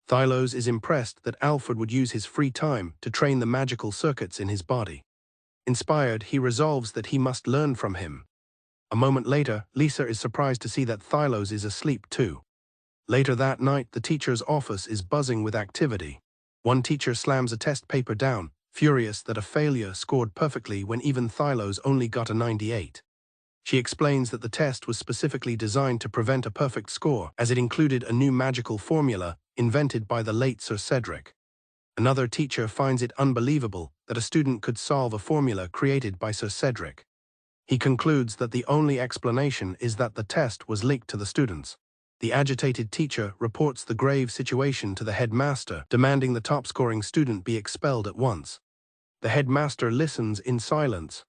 Speaker 1: Thylos is impressed that Alfred would use his free time to train the magical circuits in his body. Inspired, he resolves that he must learn from him. A moment later, Lisa is surprised to see that Thylos is asleep too. Later that night, the teacher's office is buzzing with activity. One teacher slams a test paper down, furious that a failure scored perfectly when even Thylos only got a 98. She explains that the test was specifically designed to prevent a perfect score, as it included a new magical formula invented by the late Sir Cedric. Another teacher finds it unbelievable that a student could solve a formula created by Sir Cedric. He concludes that the only explanation is that the test was leaked to the students. The agitated teacher reports the grave situation to the headmaster, demanding the top-scoring student be expelled at once. The headmaster listens in silence.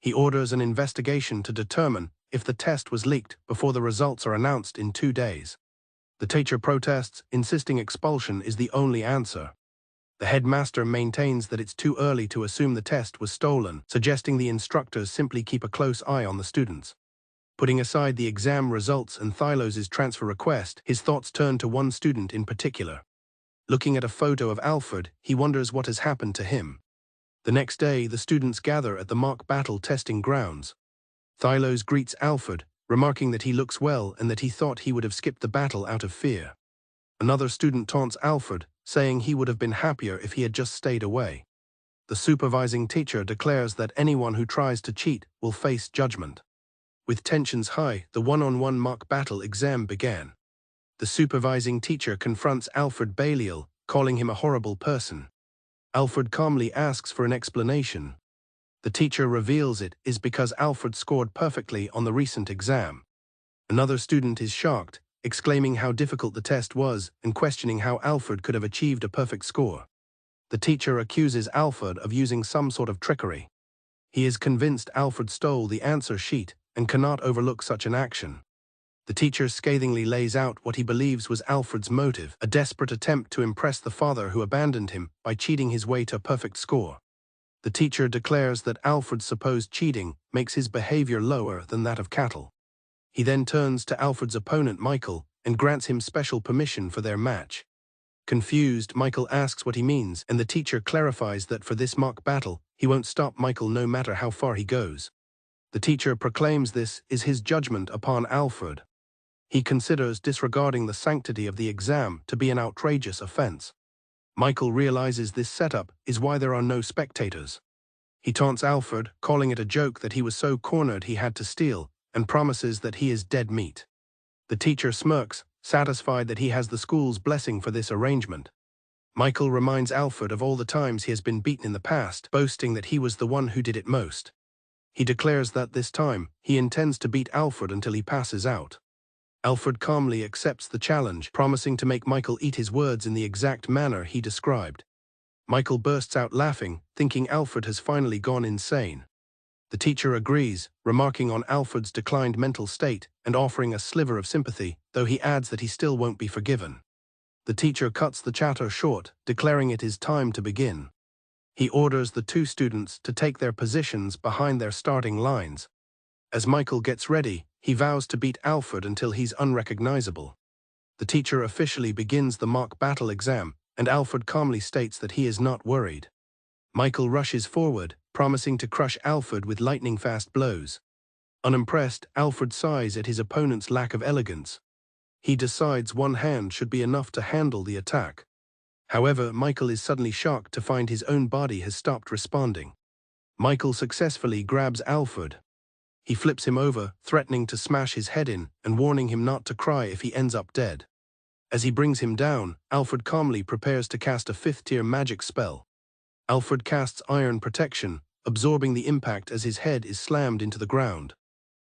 Speaker 1: He orders an investigation to determine if the test was leaked before the results are announced in 2 days. The teacher protests, insisting expulsion is the only answer. The headmaster maintains that it's too early to assume the test was stolen, suggesting the instructors simply keep a close eye on the students. Putting aside the exam results and Thylos' transfer request, his thoughts turn to one student in particular. Looking at a photo of Alfred, he wonders what has happened to him. The next day, the students gather at the mock battle testing grounds. Thylos greets Alfred, remarking that he looks well and that he thought he would have skipped the battle out of fear. Another student taunts Alfred, saying he would have been happier if he had just stayed away. The supervising teacher declares that anyone who tries to cheat will face judgment. With tensions high, the one-on-one mock battle exam began. The supervising teacher confronts Alfred Baliol, calling him a horrible person. Alfred calmly asks for an explanation. The teacher reveals it is because Alfred scored perfectly on the recent exam. Another student is shocked, exclaiming how difficult the test was and questioning how Alfred could have achieved a perfect score. The teacher accuses Alfred of using some sort of trickery. He is convinced Alfred stole the answer sheet and cannot overlook such an action. The teacher scathingly lays out what he believes was Alfred's motive, a desperate attempt to impress the father who abandoned him by cheating his way to a perfect score. The teacher declares that Alfred's supposed cheating makes his behavior lower than that of cattle. He then turns to Alfred's opponent Michael and grants him special permission for their match. Confused, Michael asks what he means, and the teacher clarifies that for this mock battle, he won't stop Michael no matter how far he goes. The teacher proclaims this is his judgment upon Alfred. He considers disregarding the sanctity of the exam to be an outrageous offense. Michael realizes this setup is why there are no spectators. He taunts Alfred, calling it a joke that he was so cornered he had to steal, and promises that he is dead meat. The teacher smirks, satisfied that he has the school's blessing for this arrangement. Michael reminds Alfred of all the times he has been beaten in the past, boasting that he was the one who did it most. He declares that this time, he intends to beat Alfred until he passes out. Alfred calmly accepts the challenge, promising to make Michael eat his words in the exact manner he described. Michael bursts out laughing, thinking Alfred has finally gone insane. The teacher agrees, remarking on Alfred's declined mental state and offering a sliver of sympathy, though he adds that he still won't be forgiven. The teacher cuts the chatter short, declaring it is time to begin. He orders the two students to take their positions behind their starting lines. As Michael gets ready, he vows to beat Alfred until he's unrecognizable. The teacher officially begins the mock battle exam, and Alfred calmly states that he is not worried. Michael rushes forward, promising to crush Alfred with lightning-fast blows. Unimpressed, Alfred sighs at his opponent's lack of elegance. He decides one hand should be enough to handle the attack. However, Michael is suddenly shocked to find his own body has stopped responding. Michael successfully grabs Alfred. He flips him over, threatening to smash his head in and warning him not to cry if he ends up dead. As he brings him down, Alfred calmly prepares to cast a fifth-tier magic spell. Alfred casts Iron Protection, absorbing the impact as his head is slammed into the ground.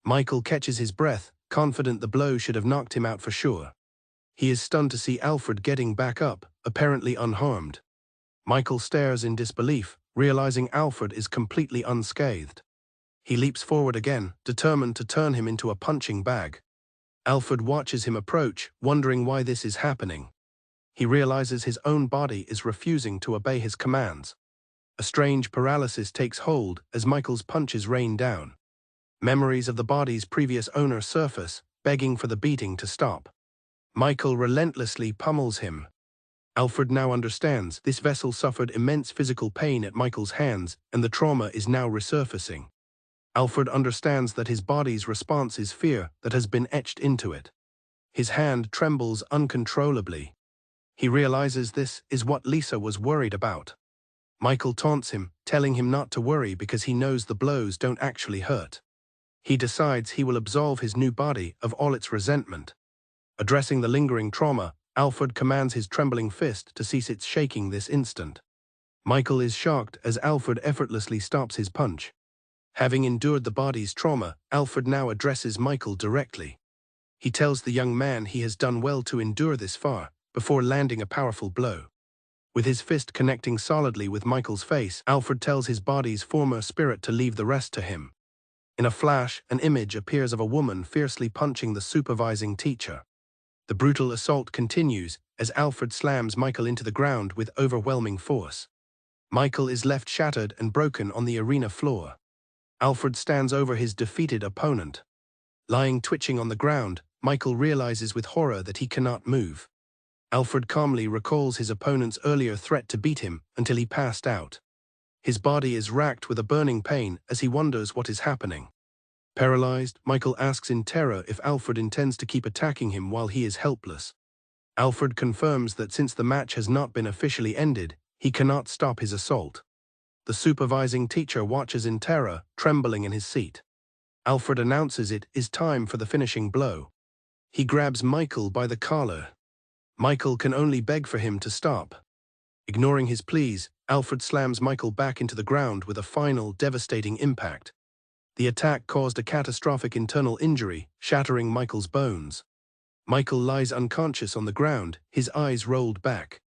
Speaker 1: Michael catches his breath, confident the blow should have knocked him out for sure. He is stunned to see Alfred getting back up, apparently unharmed. Michael stares in disbelief, realizing Alfred is completely unscathed. He leaps forward again, determined to turn him into a punching bag. Alfred watches him approach, wondering why this is happening. He realizes his own body is refusing to obey his commands. A strange paralysis takes hold as Michael's punches rain down. Memories of the body's previous owner surface, begging for the beating to stop. Michael relentlessly pummels him. Alfred now understands this vessel suffered immense physical pain at Michael's hands, and the trauma is now resurfacing. Alfred understands that his body's response is fear that has been etched into it. His hand trembles uncontrollably. He realizes this is what Lisa was worried about. Michael taunts him, telling him not to worry because he knows the blows don't actually hurt. He decides he will absolve his new body of all its resentment. Addressing the lingering trauma, Alfred commands his trembling fist to cease its shaking this instant. Michael is shocked as Alfred effortlessly stops his punch. Having endured the body's trauma, Alfred now addresses Michael directly. He tells the young man he has done well to endure this far, before landing a powerful blow. With his fist connecting solidly with Michael's face, Alfred tells his body's former spirit to leave the rest to him. In a flash, an image appears of a woman fiercely punching the supervising teacher. The brutal assault continues as Alfred slams Michael into the ground with overwhelming force. Michael is left shattered and broken on the arena floor. Alfred stands over his defeated opponent. Lying twitching on the ground, Michael realizes with horror that he cannot move. Alfred calmly recalls his opponent's earlier threat to beat him until he passed out. His body is racked with a burning pain as he wonders what is happening. Paralyzed, Michael asks in terror if Alfred intends to keep attacking him while he is helpless. Alfred confirms that since the match has not been officially ended, he cannot stop his assault. The supervising teacher watches in terror, trembling in his seat. Alfred announces it is time for the finishing blow. He grabs Michael by the collar. Michael can only beg for him to stop. Ignoring his pleas, Alfred slams Michael back into the ground with a final, devastating impact. The attack caused a catastrophic internal injury, shattering Michael's bones. Michael lies unconscious on the ground, his eyes rolled back.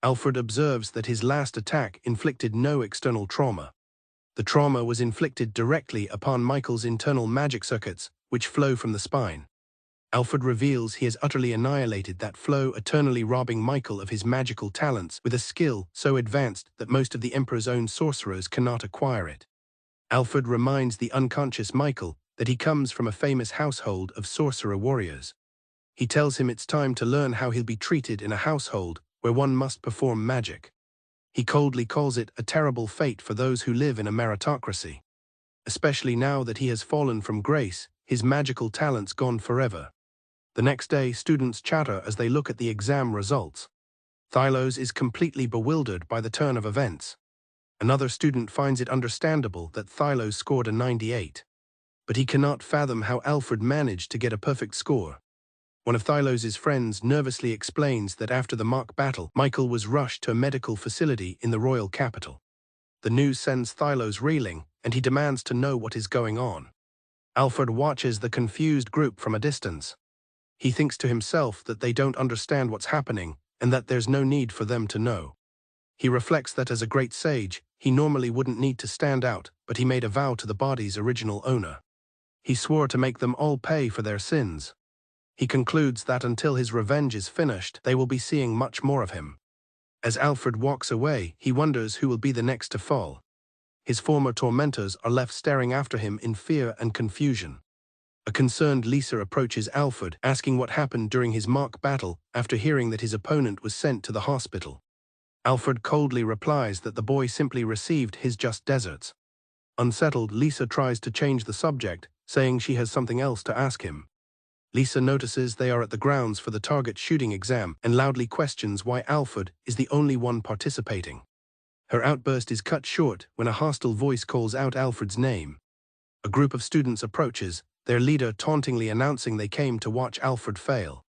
Speaker 1: Alfred observes that his last attack inflicted no external trauma. The trauma was inflicted directly upon Michael's internal magic circuits, which flow from the spine. Alfred reveals he has utterly annihilated that flow, eternally robbing Michael of his magical talents with a skill so advanced that most of the Emperor's own sorcerers cannot acquire it. Alfred reminds the unconscious Michael that he comes from a famous household of sorcerer warriors. He tells him it's time to learn how he'll be treated in a household where one must perform magic. He coldly calls it a terrible fate for those who live in a meritocracy. Especially now that he has fallen from grace, his magical talents gone forever. The next day, students chatter as they look at the exam results. Thylos is completely bewildered by the turn of events. Another student finds it understandable that Thylos scored a 98. But he cannot fathom how Alfred managed to get a perfect score. One of Thylos's friends nervously explains that after the mock battle, Michael was rushed to a medical facility in the royal capital. The news sends Thylos reeling, and he demands to know what is going on. Alfred watches the confused group from a distance. He thinks to himself that they don't understand what's happening, and that there's no need for them to know. He reflects that as a great sage, he normally wouldn't need to stand out, but he made a vow to the body's original owner. He swore to make them all pay for their sins. He concludes that until his revenge is finished, they will be seeing much more of him. As Alfred walks away, he wonders who will be the next to fall. His former tormentors are left staring after him in fear and confusion. A concerned Lisa approaches Alfred, asking what happened during his mock battle after hearing that his opponent was sent to the hospital. Alfred coldly replies that the boy simply received his just deserts. Unsettled, Lisa tries to change the subject, saying she has something else to ask him. Lisa notices they are at the grounds for the target shooting exam and loudly questions why Alfred is the only one participating. Her outburst is cut short when a hostile voice calls out Alfred's name. A group of students approaches, their leader tauntingly announcing they came to watch Alfred fail.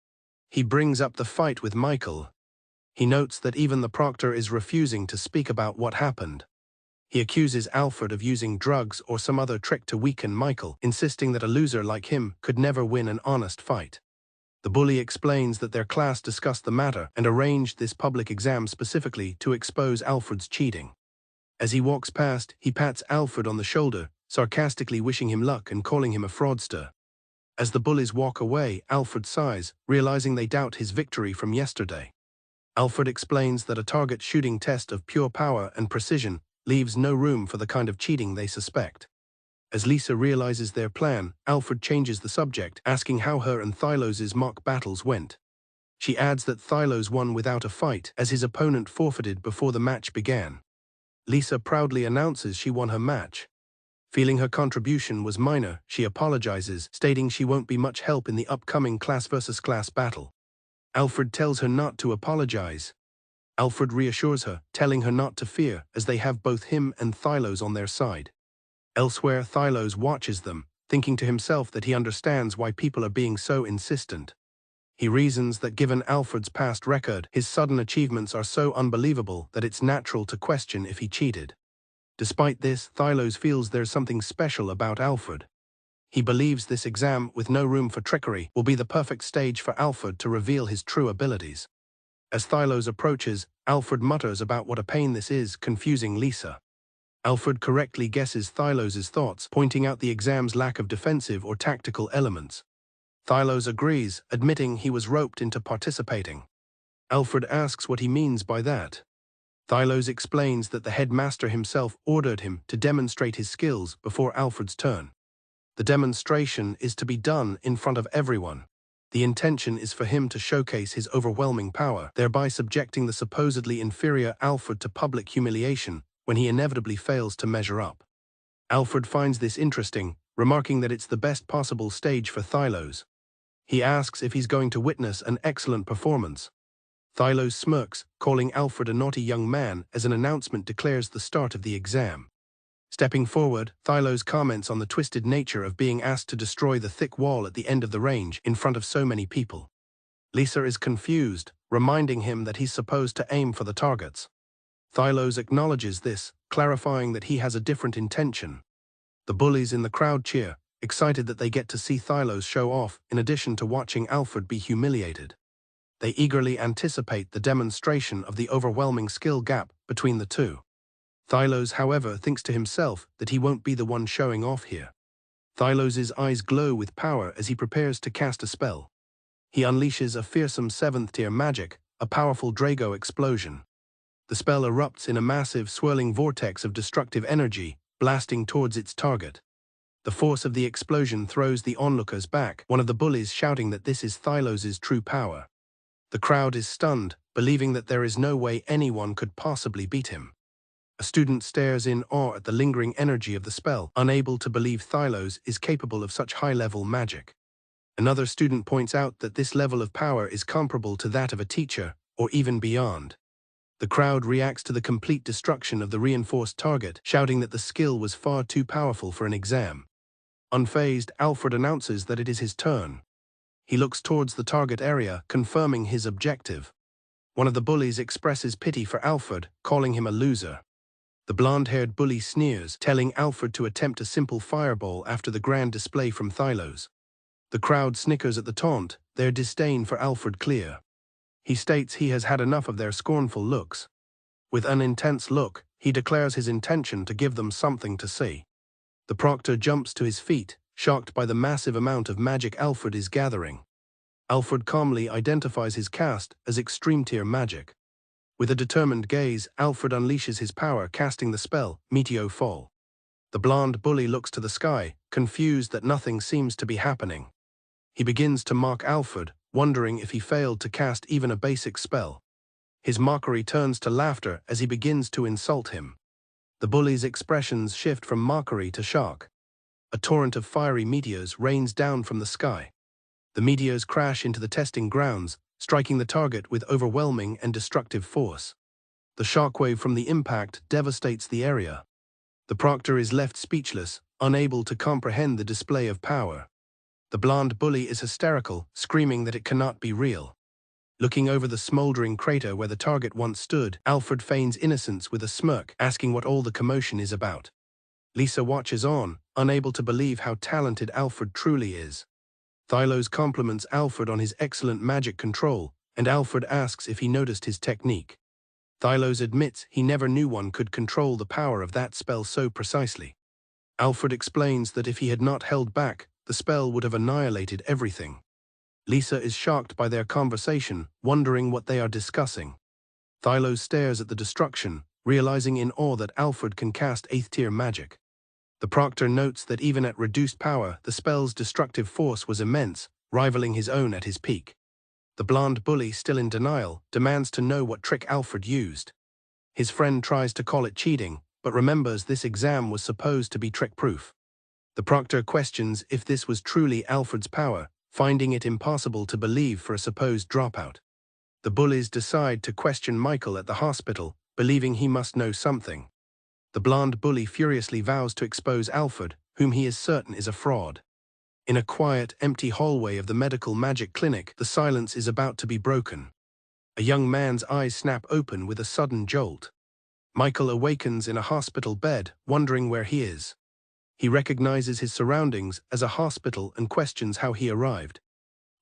Speaker 1: He brings up the fight with Michael. He notes that even the proctor is refusing to speak about what happened. He accuses Alfred of using drugs or some other trick to weaken Michael, insisting that a loser like him could never win an honest fight. The bully explains that their class discussed the matter and arranged this public exam specifically to expose Alfred's cheating. As he walks past, he pats Alfred on the shoulder, sarcastically wishing him luck and calling him a fraudster. As the bullies walk away, Alfred sighs, realizing they doubt his victory from yesterday. Alfred explains that a target shooting test of pure power and precision leaves no room for the kind of cheating they suspect. As Lisa realizes their plan, Alfred changes the subject, asking how her and Thylos's mock battles went. She adds that Thylos won without a fight, as his opponent forfeited before the match began. Lisa proudly announces she won her match. Feeling her contribution was minor, she apologizes, stating she won't be much help in the upcoming class versus class battle. Alfred tells her not to apologize. Alfred reassures her, telling her not to fear, as they have both him and Thylos on their side. Elsewhere, Thylos watches them, thinking to himself that he understands why people are being so insistent. He reasons that given Alfred's past record, his sudden achievements are so unbelievable that it's natural to question if he cheated. Despite this, Thylos feels there's something special about Alfred. He believes this exam, with no room for trickery, will be the perfect stage for Alfred to reveal his true abilities. As Thylos approaches, Alfred mutters about what a pain this is, confusing Lisa. Alfred correctly guesses Thylos's thoughts, pointing out the exam's lack of defensive or tactical elements. Thylos agrees, admitting he was roped into participating. Alfred asks what he means by that. Thylos explains that the headmaster himself ordered him to demonstrate his skills before Alfred's turn. The demonstration is to be done in front of everyone. The intention is for him to showcase his overwhelming power, thereby subjecting the supposedly inferior Alfred to public humiliation when he inevitably fails to measure up. Alfred finds this interesting, remarking that it's the best possible stage for Thylos. He asks if he's going to witness an excellent performance. Thylos smirks, calling Alfred a naughty young man as an announcement declares the start of the exam. Stepping forward, Thylos comments on the twisted nature of being asked to destroy the thick wall at the end of the range in front of so many people. Lisa is confused, reminding him that he's supposed to aim for the targets. Thylos acknowledges this, clarifying that he has a different intention. The bullies in the crowd cheer, excited that they get to see Thylos show off in addition to watching Alfred be humiliated. They eagerly anticipate the demonstration of the overwhelming skill gap between the two. Thylos, however, thinks to himself that he won't be the one showing off here. Thylos's eyes glow with power as he prepares to cast a spell. He unleashes a fearsome 7th-tier magic, a powerful Drago explosion. The spell erupts in a massive, swirling vortex of destructive energy, blasting towards its target. The force of the explosion throws the onlookers back, one of the bullies shouting that this is Thylos's true power. The crowd is stunned, believing that there is no way anyone could possibly beat him. A student stares in awe at the lingering energy of the spell, unable to believe Thylos is capable of such high-level magic. Another student points out that this level of power is comparable to that of a teacher, or even beyond. The crowd reacts to the complete destruction of the reinforced target, shouting that the skill was far too powerful for an exam. Unfazed, Alfred announces that it is his turn. He looks towards the target area, confirming his objective. One of the bullies expresses pity for Alfred, calling him a loser. The blonde-haired bully sneers, telling Alfred to attempt a simple fireball after the grand display from Thylos. The crowd snickers at the taunt, their disdain for Alfred clear. He states he has had enough of their scornful looks. With an intense look, he declares his intention to give them something to see. The proctor jumps to his feet, shocked by the massive amount of magic Alfred is gathering. Alfred calmly identifies his cast as extreme-tier magic. With a determined gaze, Alfred unleashes his power, casting the spell, Meteo Fall. The blonde bully looks to the sky, confused that nothing seems to be happening. He begins to mock Alfred, wondering if he failed to cast even a basic spell. His mockery turns to laughter as he begins to insult him. The bully's expressions shift from mockery to shock. A torrent of fiery meteors rains down from the sky. The meteors crash into the testing grounds, striking the target with overwhelming and destructive force. The shockwave from the impact devastates the area. The proctor is left speechless, unable to comprehend the display of power. The blonde bully is hysterical, screaming that it cannot be real. Looking over the smoldering crater where the target once stood, Alfred feigns innocence with a smirk, asking what all the commotion is about. Lisa watches on, unable to believe how talented Alfred truly is. Thylos compliments Alfred on his excellent magic control, and Alfred asks if he noticed his technique. Thylos admits he never knew one could control the power of that spell so precisely. Alfred explains that if he had not held back, the spell would have annihilated everything. Lisa is shocked by their conversation, wondering what they are discussing. Thylos stares at the destruction, realizing in awe that Alfred can cast 8th-tier magic. The proctor notes that even at reduced power, the spell's destructive force was immense, rivaling his own at his peak. The blonde bully, still in denial, demands to know what trick Alfred used. His friend tries to call it cheating, but remembers this exam was supposed to be trick-proof. The proctor questions if this was truly Alfred's power, finding it impossible to believe for a supposed dropout. The bullies decide to question Michael at the hospital, believing he must know something. The blonde bully furiously vows to expose Alfred, whom he is certain is a fraud. In a quiet, empty hallway of the medical magic clinic, the silence is about to be broken. A young man's eyes snap open with a sudden jolt. Michael awakens in a hospital bed, wondering where he is. He recognizes his surroundings as a hospital and questions how he arrived.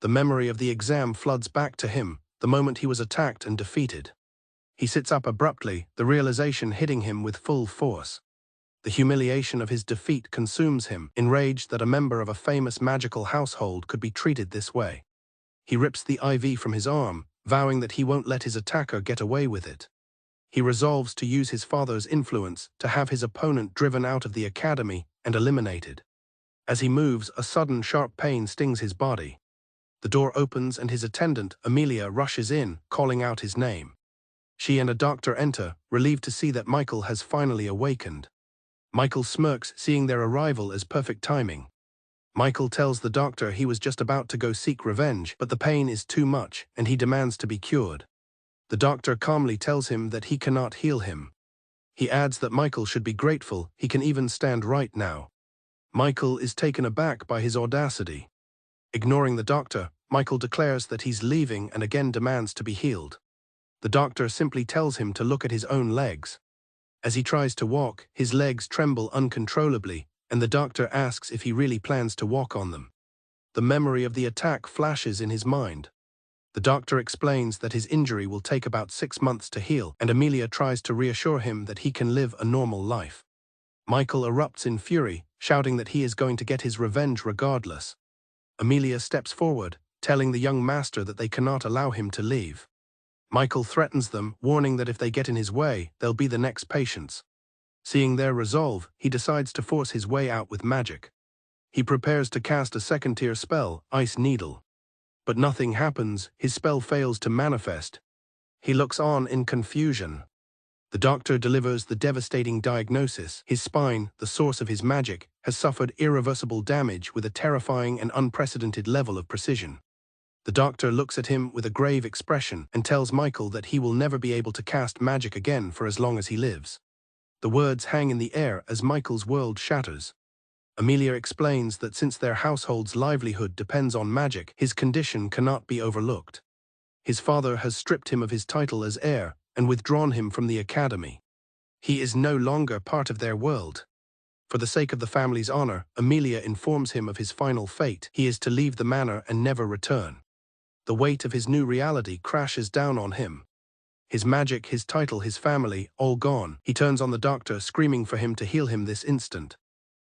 Speaker 1: The memory of the exam floods back to him, the moment he was attacked and defeated. He sits up abruptly, the realization hitting him with full force. The humiliation of his defeat consumes him, enraged that a member of a famous magical household could be treated this way. He rips the IV from his arm, vowing that he won't let his attacker get away with it. He resolves to use his father's influence to have his opponent driven out of the academy and eliminated. As he moves, a sudden sharp pain stings his body. The door opens and his attendant, Amelia, rushes in, calling out his name. She and a doctor enter, relieved to see that Michael has finally awakened. Michael smirks, seeing their arrival as perfect timing. Michael tells the doctor he was just about to go seek revenge, but the pain is too much, and he demands to be cured. The doctor calmly tells him that he cannot heal him. He adds that Michael should be grateful, he can even stand right now. Michael is taken aback by his audacity. Ignoring the doctor, Michael declares that he's leaving and again demands to be healed. The doctor simply tells him to look at his own legs. As he tries to walk, his legs tremble uncontrollably, and the doctor asks if he really plans to walk on them. The memory of the attack flashes in his mind. The doctor explains that his injury will take about 6 months to heal, and Amelia tries to reassure him that he can live a normal life. Michael erupts in fury, shouting that he is going to get his revenge regardless. Amelia steps forward, telling the young master that they cannot allow him to leave. Michael threatens them, warning that if they get in his way, they'll be the next patients. Seeing their resolve, he decides to force his way out with magic. He prepares to cast a second-tier spell, Ice Needle. But nothing happens, his spell fails to manifest. He looks on in confusion. The doctor delivers the devastating diagnosis. His spine, the source of his magic, has suffered irreversible damage with a terrifying and unprecedented level of precision. The doctor looks at him with a grave expression and tells Michael that he will never be able to cast magic again for as long as he lives. The words hang in the air as Michael's world shatters. Amelia explains that since their household's livelihood depends on magic, his condition cannot be overlooked. His father has stripped him of his title as heir and withdrawn him from the academy. He is no longer part of their world. For the sake of the family's honor, Amelia informs him of his final fate. He is to leave the manor and never return. The weight of his new reality crashes down on him. His magic, his title, his family, all gone. He turns on the doctor, screaming for him to heal him this instant.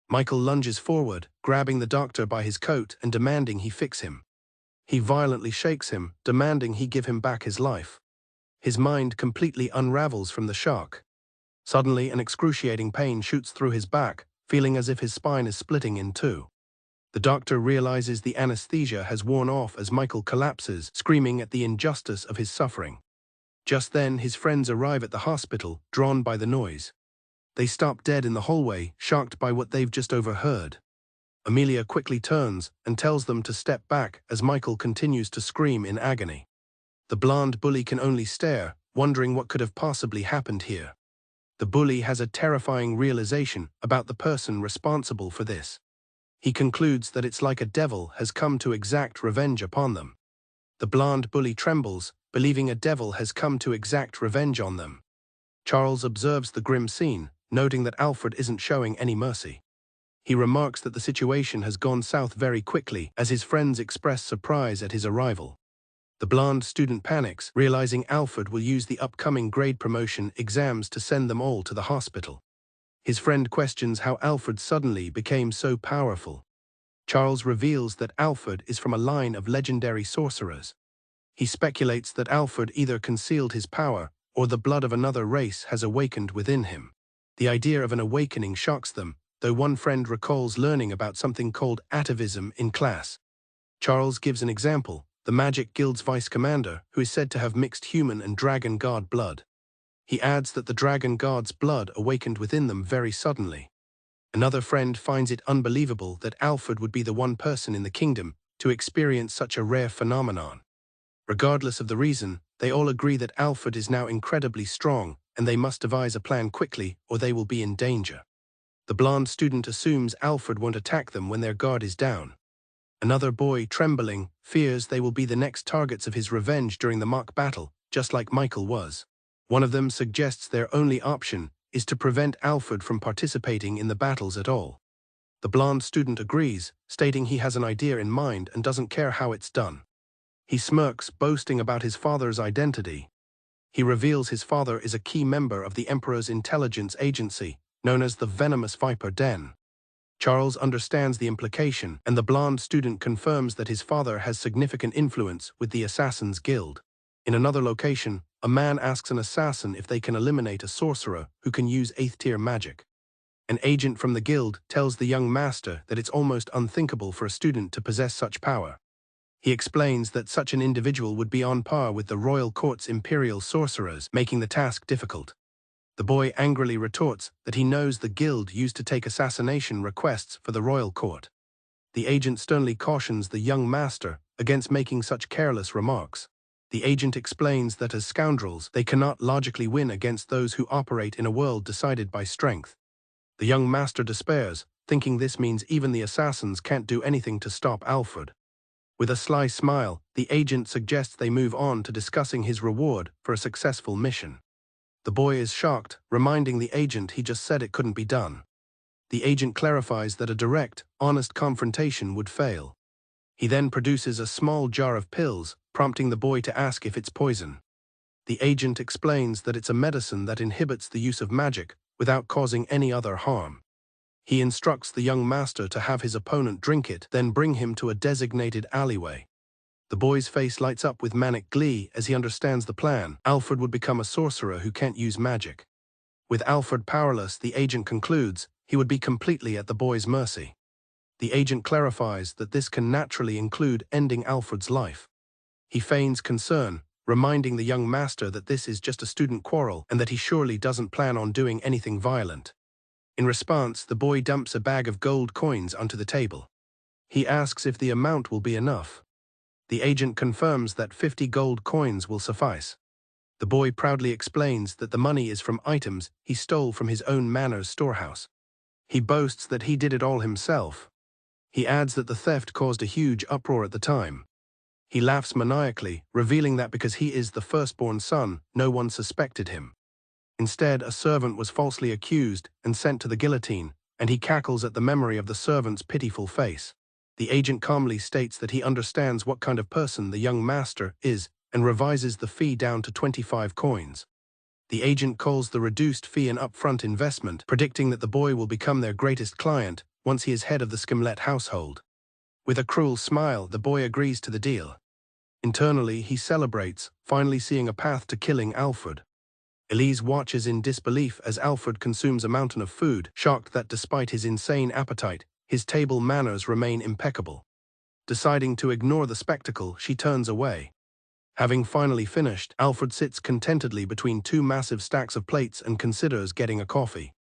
Speaker 1: Michael lunges forward, grabbing the doctor by his coat and demanding he fix him. He violently shakes him, demanding he give him back his life. His mind completely unravels from the shock. Suddenly, an excruciating pain shoots through his back, feeling as if his spine is splitting in two. The doctor realizes the anesthesia has worn off as Michael collapses, screaming at the injustice of his suffering. Just then, his friends arrive at the hospital, drawn by the noise. They stop dead in the hallway, shocked by what they've just overheard. Amelia quickly turns and tells them to step back as Michael continues to scream in agony. The blonde bully can only stare, wondering what could have possibly happened here. The bully has a terrifying realization about the person responsible for this. He concludes that it's like a devil has come to exact revenge upon them. The blonde bully trembles, believing a devil has come to exact revenge on them. Charles observes the grim scene, noting that Alfred isn't showing any mercy. He remarks that the situation has gone south very quickly as his friends express surprise at his arrival. The blonde student panics, realizing Alfred will use the upcoming grade promotion exams to send them all to the hospital. His friend questions how Alfred suddenly became so powerful. Charles reveals that Alfred is from a line of legendary sorcerers. He speculates that Alfred either concealed his power or the blood of another race has awakened within him. The idea of an awakening shocks them, though one friend recalls learning about something called atavism in class. Charles gives an example, the Magic Guild's vice commander, who is said to have mixed human and dragon god blood. He adds that the dragon god's blood awakened within them very suddenly. Another friend finds it unbelievable that Alfred would be the one person in the kingdom to experience such a rare phenomenon. Regardless of the reason, they all agree that Alfred is now incredibly strong, and they must devise a plan quickly or they will be in danger. The blonde student assumes Alfred won't attack them when their guard is down. Another boy, trembling, fears they will be the next targets of his revenge during the mock battle, just like Michael was. One of them suggests their only option is to prevent Alfred from participating in the battles at all. The blonde student agrees, stating he has an idea in mind and doesn't care how it's done. He smirks, boasting about his father's identity. He reveals his father is a key member of the Emperor's intelligence agency, known as the Venomous Viper Den. Charles understands the implication, and the blonde student confirms that his father has significant influence with the Assassin's Guild. In another location, a man asks an assassin if they can eliminate a sorcerer who can use 8th-tier magic. An agent from the guild tells the young master that it's almost unthinkable for a student to possess such power. He explains that such an individual would be on par with the royal court's imperial sorcerers, making the task difficult. The boy angrily retorts that he knows the guild used to take assassination requests for the royal court. The agent sternly cautions the young master against making such careless remarks. The agent explains that as scoundrels, they cannot logically win against those who operate in a world decided by strength. The young master despairs, thinking this means even the assassins can't do anything to stop Alfred. With a sly smile, the agent suggests they move on to discussing his reward for a successful mission. The boy is shocked, reminding the agent he just said it couldn't be done. The agent clarifies that a direct, honest confrontation would fail. He then produces a small jar of pills, prompting the boy to ask if it's poison. The agent explains that it's a medicine that inhibits the use of magic without causing any other harm. He instructs the young master to have his opponent drink it, then bring him to a designated alleyway. The boy's face lights up with manic glee as he understands the plan. Alfred would become a sorcerer who can't use magic. With Alfred powerless, the agent concludes he would be completely at the boy's mercy. The agent clarifies that this can naturally include ending Alfred's life. He feigns concern, reminding the young master that this is just a student quarrel and that he surely doesn't plan on doing anything violent. In response, the boy dumps a bag of gold coins onto the table. He asks if the amount will be enough. The agent confirms that 50 gold coins will suffice. The boy proudly explains that the money is from items he stole from his own manor's storehouse. He boasts that he did it all himself. He adds that the theft caused a huge uproar at the time. He laughs maniacally, revealing that because he is the firstborn son, no one suspected him. Instead, a servant was falsely accused and sent to the guillotine, and he cackles at the memory of the servant's pitiful face. The agent calmly states that he understands what kind of person the young master is and revises the fee down to 25 coins. The agent calls the reduced fee an upfront investment, predicting that the boy will become their greatest client once he is head of the Skimlet household. With a cruel smile, the boy agrees to the deal. Internally, he celebrates, finally seeing a path to killing Alfred. Elise watches in disbelief as Alfred consumes a mountain of food, shocked that despite his insane appetite, his table manners remain impeccable. Deciding to ignore the spectacle, she turns away. Having finally finished, Alfred sits contentedly between two massive stacks of plates and considers getting a coffee.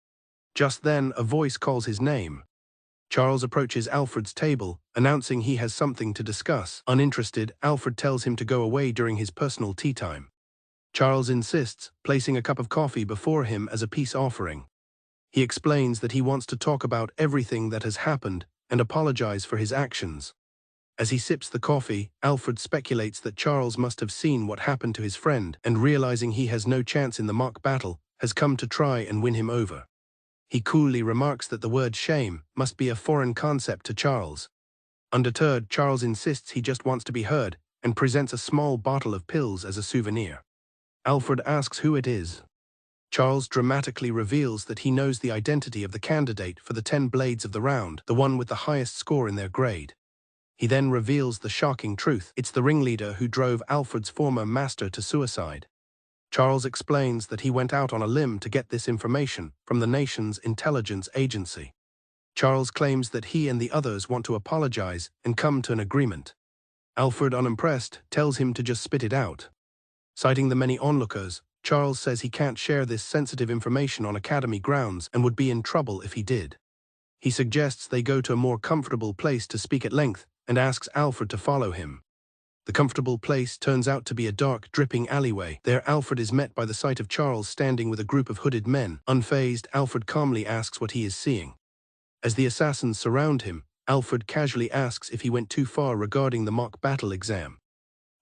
Speaker 1: Just then, a voice calls his name. Charles approaches Alfred's table, announcing he has something to discuss. Uninterested, Alfred tells him to go away during his personal tea time. Charles insists, placing a cup of coffee before him as a peace offering. He explains that he wants to talk about everything that has happened and apologize for his actions. As he sips the coffee, Alfred speculates that Charles must have seen what happened to his friend and, realizing he has no chance in the mock battle, has come to try and win him over. He coolly remarks that the word shame must be a foreign concept to Charles. Undeterred, Charles insists he just wants to be heard and presents a small bottle of pills as a souvenir. Alfred asks who it is. Charles dramatically reveals that he knows the identity of the candidate for the 10 blades of the round, the one with the highest score in their grade. He then reveals the shocking truth. It's the ringleader who drove Alfred's former master to suicide. Charles explains that he went out on a limb to get this information from the nation's intelligence agency. Charles claims that he and the others want to apologize and come to an agreement. Alfred, unimpressed, tells him to just spit it out. Citing the many onlookers, Charles says he can't share this sensitive information on Academy grounds and would be in trouble if he did. He suggests they go to a more comfortable place to speak at length and asks Alfred to follow him. The comfortable place turns out to be a dark, dripping alleyway. There, Alfred is met by the sight of Charles standing with a group of hooded men. Unfazed, Alfred calmly asks what he is seeing. As the assassins surround him, Alfred casually asks if he went too far regarding the mock battle exam.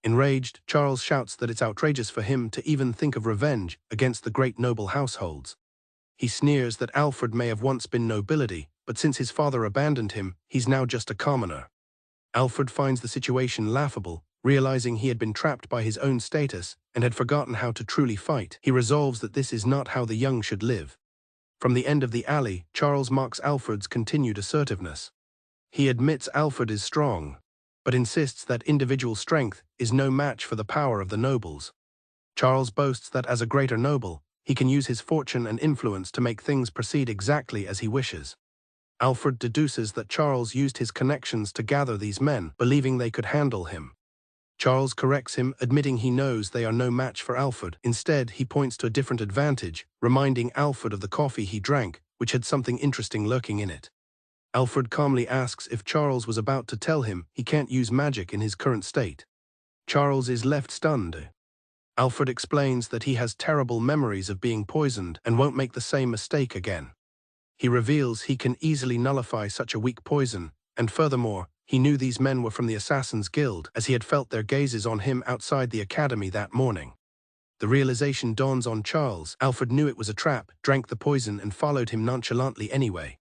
Speaker 1: Enraged, Charles shouts that it's outrageous for him to even think of revenge against the great noble households. He sneers that Alfred may have once been nobility, but since his father abandoned him, he's now just a commoner. Alfred finds the situation laughable, realizing he had been trapped by his own status and had forgotten how to truly fight. He resolves that this is not how the young should live. From the end of the alley, Charles mocks Alfred's continued assertiveness. He admits Alfred is strong, but insists that individual strength is no match for the power of the nobles. Charles boasts that as a greater noble, he can use his fortune and influence to make things proceed exactly as he wishes. Alfred deduces that Charles used his connections to gather these men, believing they could handle him. Charles corrects him, admitting he knows they are no match for Alfred. Instead, he points to a different advantage, reminding Alfred of the coffee he drank, which had something interesting lurking in it. Alfred calmly asks if Charles was about to tell him he can't use magic in his current state. Charles is left stunned. Alfred explains that he has terrible memories of being poisoned and won't make the same mistake again. He reveals he can easily nullify such a weak poison, and furthermore, he knew these men were from the Assassin's Guild, as he had felt their gazes on him outside the academy that morning. The realization dawns on Charles. Alfred knew it was a trap, drank the poison, and followed him nonchalantly anyway.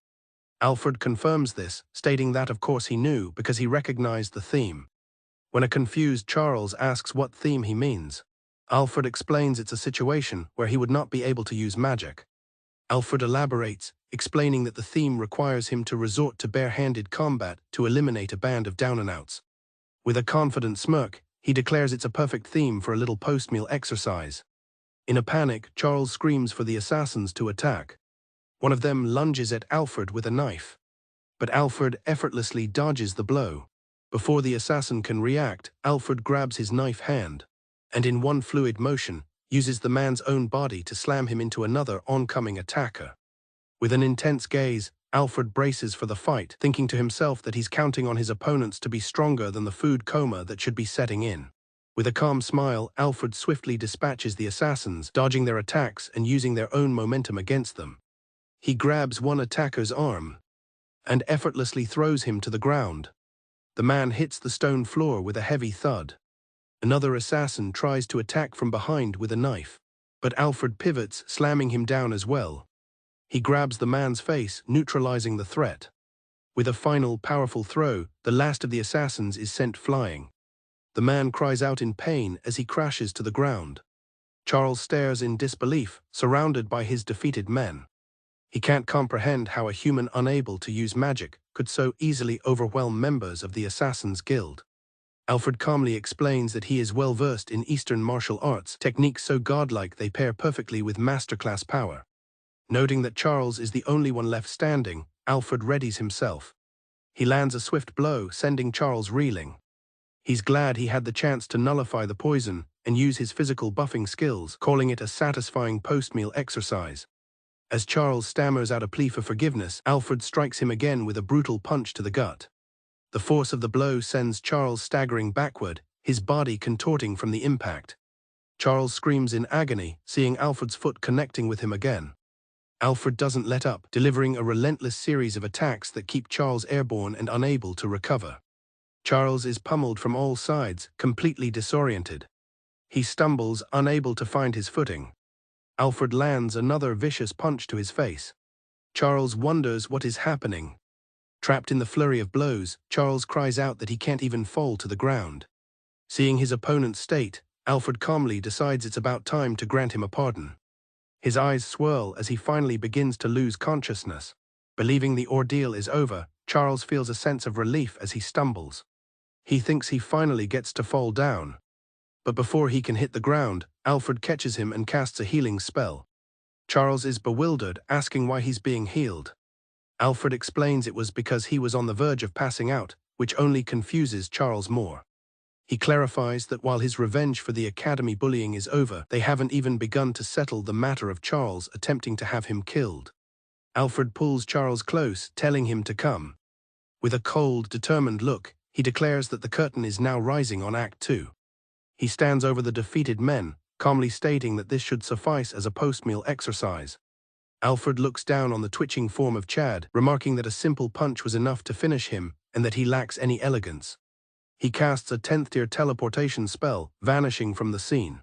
Speaker 1: Alfred confirms this, stating that of course he knew because he recognized the theme. When a confused Charles asks what theme he means, Alfred explains it's a situation where he would not be able to use magic. Alfred elaborates, explaining that the theme requires him to resort to bare-handed combat to eliminate a band of down-and-outs. With a confident smirk, he declares it's a perfect theme for a little post-meal exercise. In a panic, Charles screams for the assassins to attack. One of them lunges at Alfred with a knife. But Alfred effortlessly dodges the blow. Before the assassin can react, Alfred grabs his knife hand, and in one fluid motion, uses the man's own body to slam him into another oncoming attacker. With an intense gaze, Alfred braces for the fight, thinking to himself that he's counting on his opponents to be stronger than the food coma that should be setting in. With a calm smile, Alfred swiftly dispatches the assassins, dodging their attacks and using their own momentum against them. He grabs one attacker's arm and effortlessly throws him to the ground. The man hits the stone floor with a heavy thud. Another assassin tries to attack from behind with a knife, but Alfred pivots, slamming him down as well. He grabs the man's face, neutralizing the threat. With a final powerful throw, the last of the assassins is sent flying. The man cries out in pain as he crashes to the ground. Charles stares in disbelief, surrounded by his defeated men. He can't comprehend how a human unable to use magic could so easily overwhelm members of the Assassin's Guild. Alfred calmly explains that he is well versed in Eastern martial arts, techniques so godlike they pair perfectly with masterclass power. Noting that Charles is the only one left standing, Alfred readies himself. He lands a swift blow, sending Charles reeling. He's glad he had the chance to nullify the poison and use his physical buffing skills, calling it a satisfying post-meal exercise. As Charles stammers out a plea for forgiveness, Alfred strikes him again with a brutal punch to the gut. The force of the blow sends Charles staggering backward, his body contorting from the impact. Charles screams in agony, seeing Alfred's foot connecting with him again. Alfred doesn't let up, delivering a relentless series of attacks that keep Charles airborne and unable to recover. Charles is pummeled from all sides, completely disoriented. He stumbles, unable to find his footing. Alfred lands another vicious punch to his face. Charles wonders what is happening. Trapped in the flurry of blows, Charles cries out that he can't even fall to the ground. Seeing his opponent's state, Alfred calmly decides it's about time to grant him a pardon. His eyes swirl as he finally begins to lose consciousness. Believing the ordeal is over, Charles feels a sense of relief as he stumbles. He thinks he finally gets to fall down. But before he can hit the ground, Alfred catches him and casts a healing spell. Charles is bewildered, asking why he's being healed. Alfred explains it was because he was on the verge of passing out, which only confuses Charles more. He clarifies that while his revenge for the academy bullying is over, they haven't even begun to settle the matter of Charles attempting to have him killed. Alfred pulls Charles close, telling him to come. With a cold, determined look, he declares that the curtain is now rising on Act 2. He stands over the defeated men, calmly stating that this should suffice as a post-meal exercise. Alfred looks down on the twitching form of Chad, remarking that a simple punch was enough to finish him and that he lacks any elegance. He casts a 10th-tier teleportation spell, vanishing from the scene.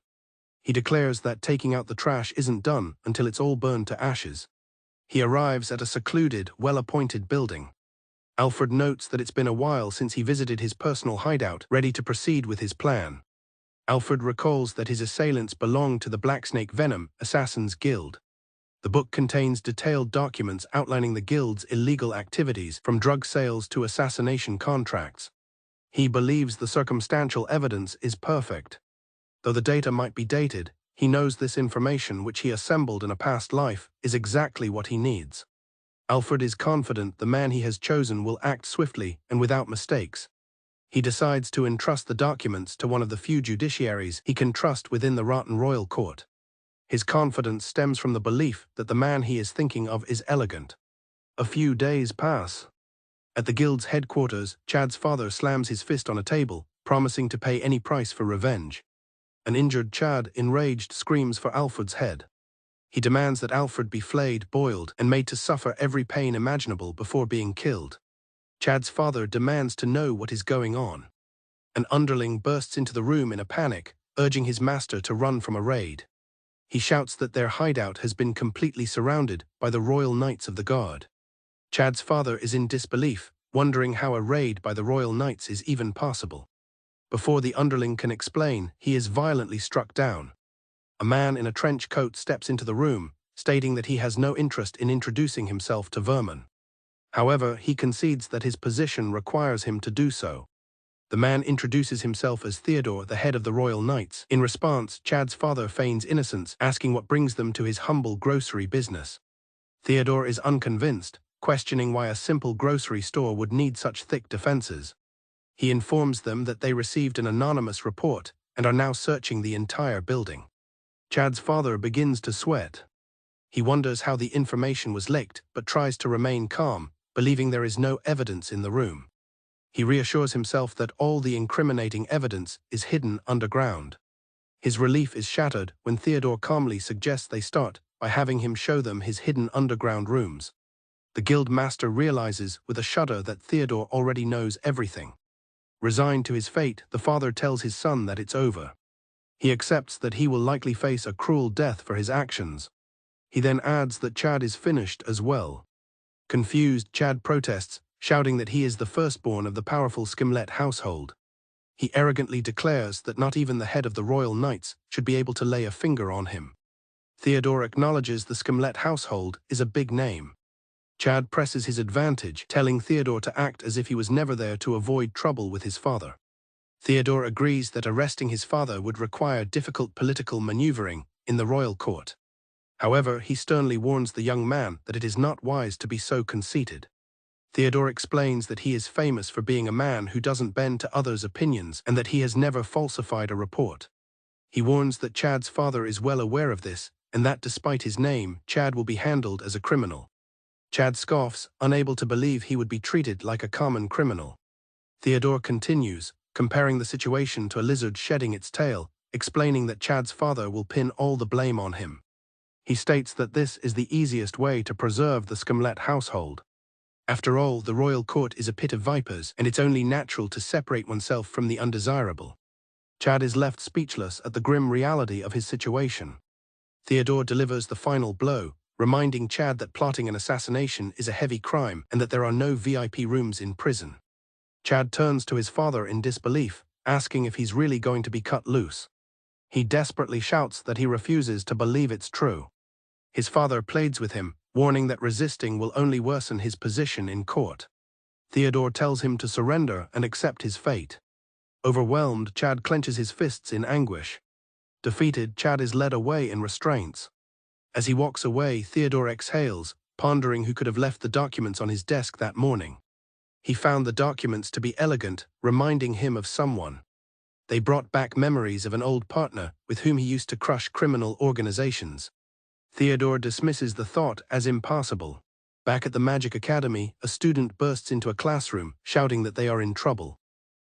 Speaker 1: He declares that taking out the trash isn't done until it's all burned to ashes. He arrives at a secluded, well-appointed building. Alfred notes that it's been a while since he visited his personal hideout, ready to proceed with his plan. Alfred recalls that his assailants belonged to the Blacksnake Venom Assassin's Guild. The book contains detailed documents outlining the guild's illegal activities, from drug sales to assassination contracts. He believes the circumstantial evidence is perfect. Though the data might be dated, he knows this information, which he assembled in a past life, is exactly what he needs. Alfred is confident the man he has chosen will act swiftly and without mistakes. He decides to entrust the documents to one of the few judiciaries he can trust within the Rotten Royal Court. His confidence stems from the belief that the man he is thinking of is elegant. A few days pass. At the guild's headquarters, Chad's father slams his fist on a table, promising to pay any price for revenge. An injured Chad, enraged, screams for Alfred's head. He demands that Alfred be flayed, boiled, and made to suffer every pain imaginable before being killed. Chad's father demands to know what is going on. An underling bursts into the room in a panic, urging his master to run from a raid. He shouts that their hideout has been completely surrounded by the Royal Knights of the Guard. Chad's father is in disbelief, wondering how a raid by the Royal Knights is even possible. Before the underling can explain, he is violently struck down. A man in a trench coat steps into the room, stating that he has no interest in introducing himself to Vermin. However, he concedes that his position requires him to do so. The man introduces himself as Theodore, the head of the Royal Knights. In response, Chad's father feigns innocence, asking what brings them to his humble grocery business. Theodore is unconvinced, questioning why a simple grocery store would need such thick defenses. He informs them that they received an anonymous report and are now searching the entire building. Chad's father begins to sweat. He wonders how the information was leaked, but tries to remain calm, believing there is no evidence in the room. He reassures himself that all the incriminating evidence is hidden underground. His relief is shattered when Theodore calmly suggests they start by having him show them his hidden underground rooms. The guild master realizes with a shudder that Theodore already knows everything. Resigned to his fate, the father tells his son that it's over. He accepts that he will likely face a cruel death for his actions. He then adds that Chad is finished as well. Confused, Chad protests, shouting that he is the firstborn of the powerful Skimlet household. He arrogantly declares that not even the head of the Royal Knights should be able to lay a finger on him. Theodore acknowledges the Skimlet household is a big name. Chad presses his advantage, telling Theodore to act as if he was never there to avoid trouble with his father. Theodore agrees that arresting his father would require difficult political maneuvering in the royal court. However, he sternly warns the young man that it is not wise to be so conceited. Theodore explains that he is famous for being a man who doesn't bend to others' opinions and that he has never falsified a report. He warns that Chad's father is well aware of this and that despite his name, Chad will be handled as a criminal. Chad scoffs, unable to believe he would be treated like a common criminal. Theodore continues, comparing the situation to a lizard shedding its tail, explaining that Chad's father will pin all the blame on him. He states that this is the easiest way to preserve the Skimlet household. After all, the royal court is a pit of vipers, and it's only natural to separate oneself from the undesirable. Chad is left speechless at the grim reality of his situation. Theodore delivers the final blow, reminding Chad that plotting an assassination is a heavy crime and that there are no VIP rooms in prison. Chad turns to his father in disbelief, asking if he's really going to be cut loose. He desperately shouts that he refuses to believe it's true. His father pleads with him, warning that resisting will only worsen his position in court. Theodore tells him to surrender and accept his fate. Overwhelmed, Chad clenches his fists in anguish. Defeated, Chad is led away in restraints. As he walks away, Theodore exhales, pondering who could have left the documents on his desk that morning. He found the documents to be elegant, reminding him of someone. They brought back memories of an old partner with whom he used to crush criminal organizations. Theodore dismisses the thought as impossible. Back at the Magic Academy, a student bursts into a classroom, shouting that they are in trouble.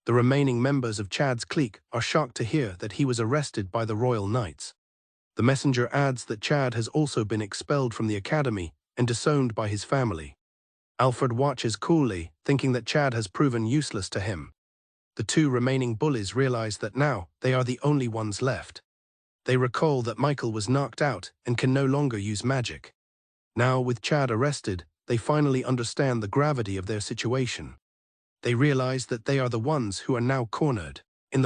Speaker 1: The remaining members of Chad's clique are shocked to hear that he was arrested by the Royal Knights. The messenger adds that Chad has also been expelled from the academy and disowned by his family. Alfred watches coolly, thinking that Chad has proven useless to him. The two remaining bullies realize that now they are the only ones left. They recall that Michael was knocked out and can no longer use magic. Now, with Chad arrested, they finally understand the gravity of their situation. They realize that they are the ones who are now cornered.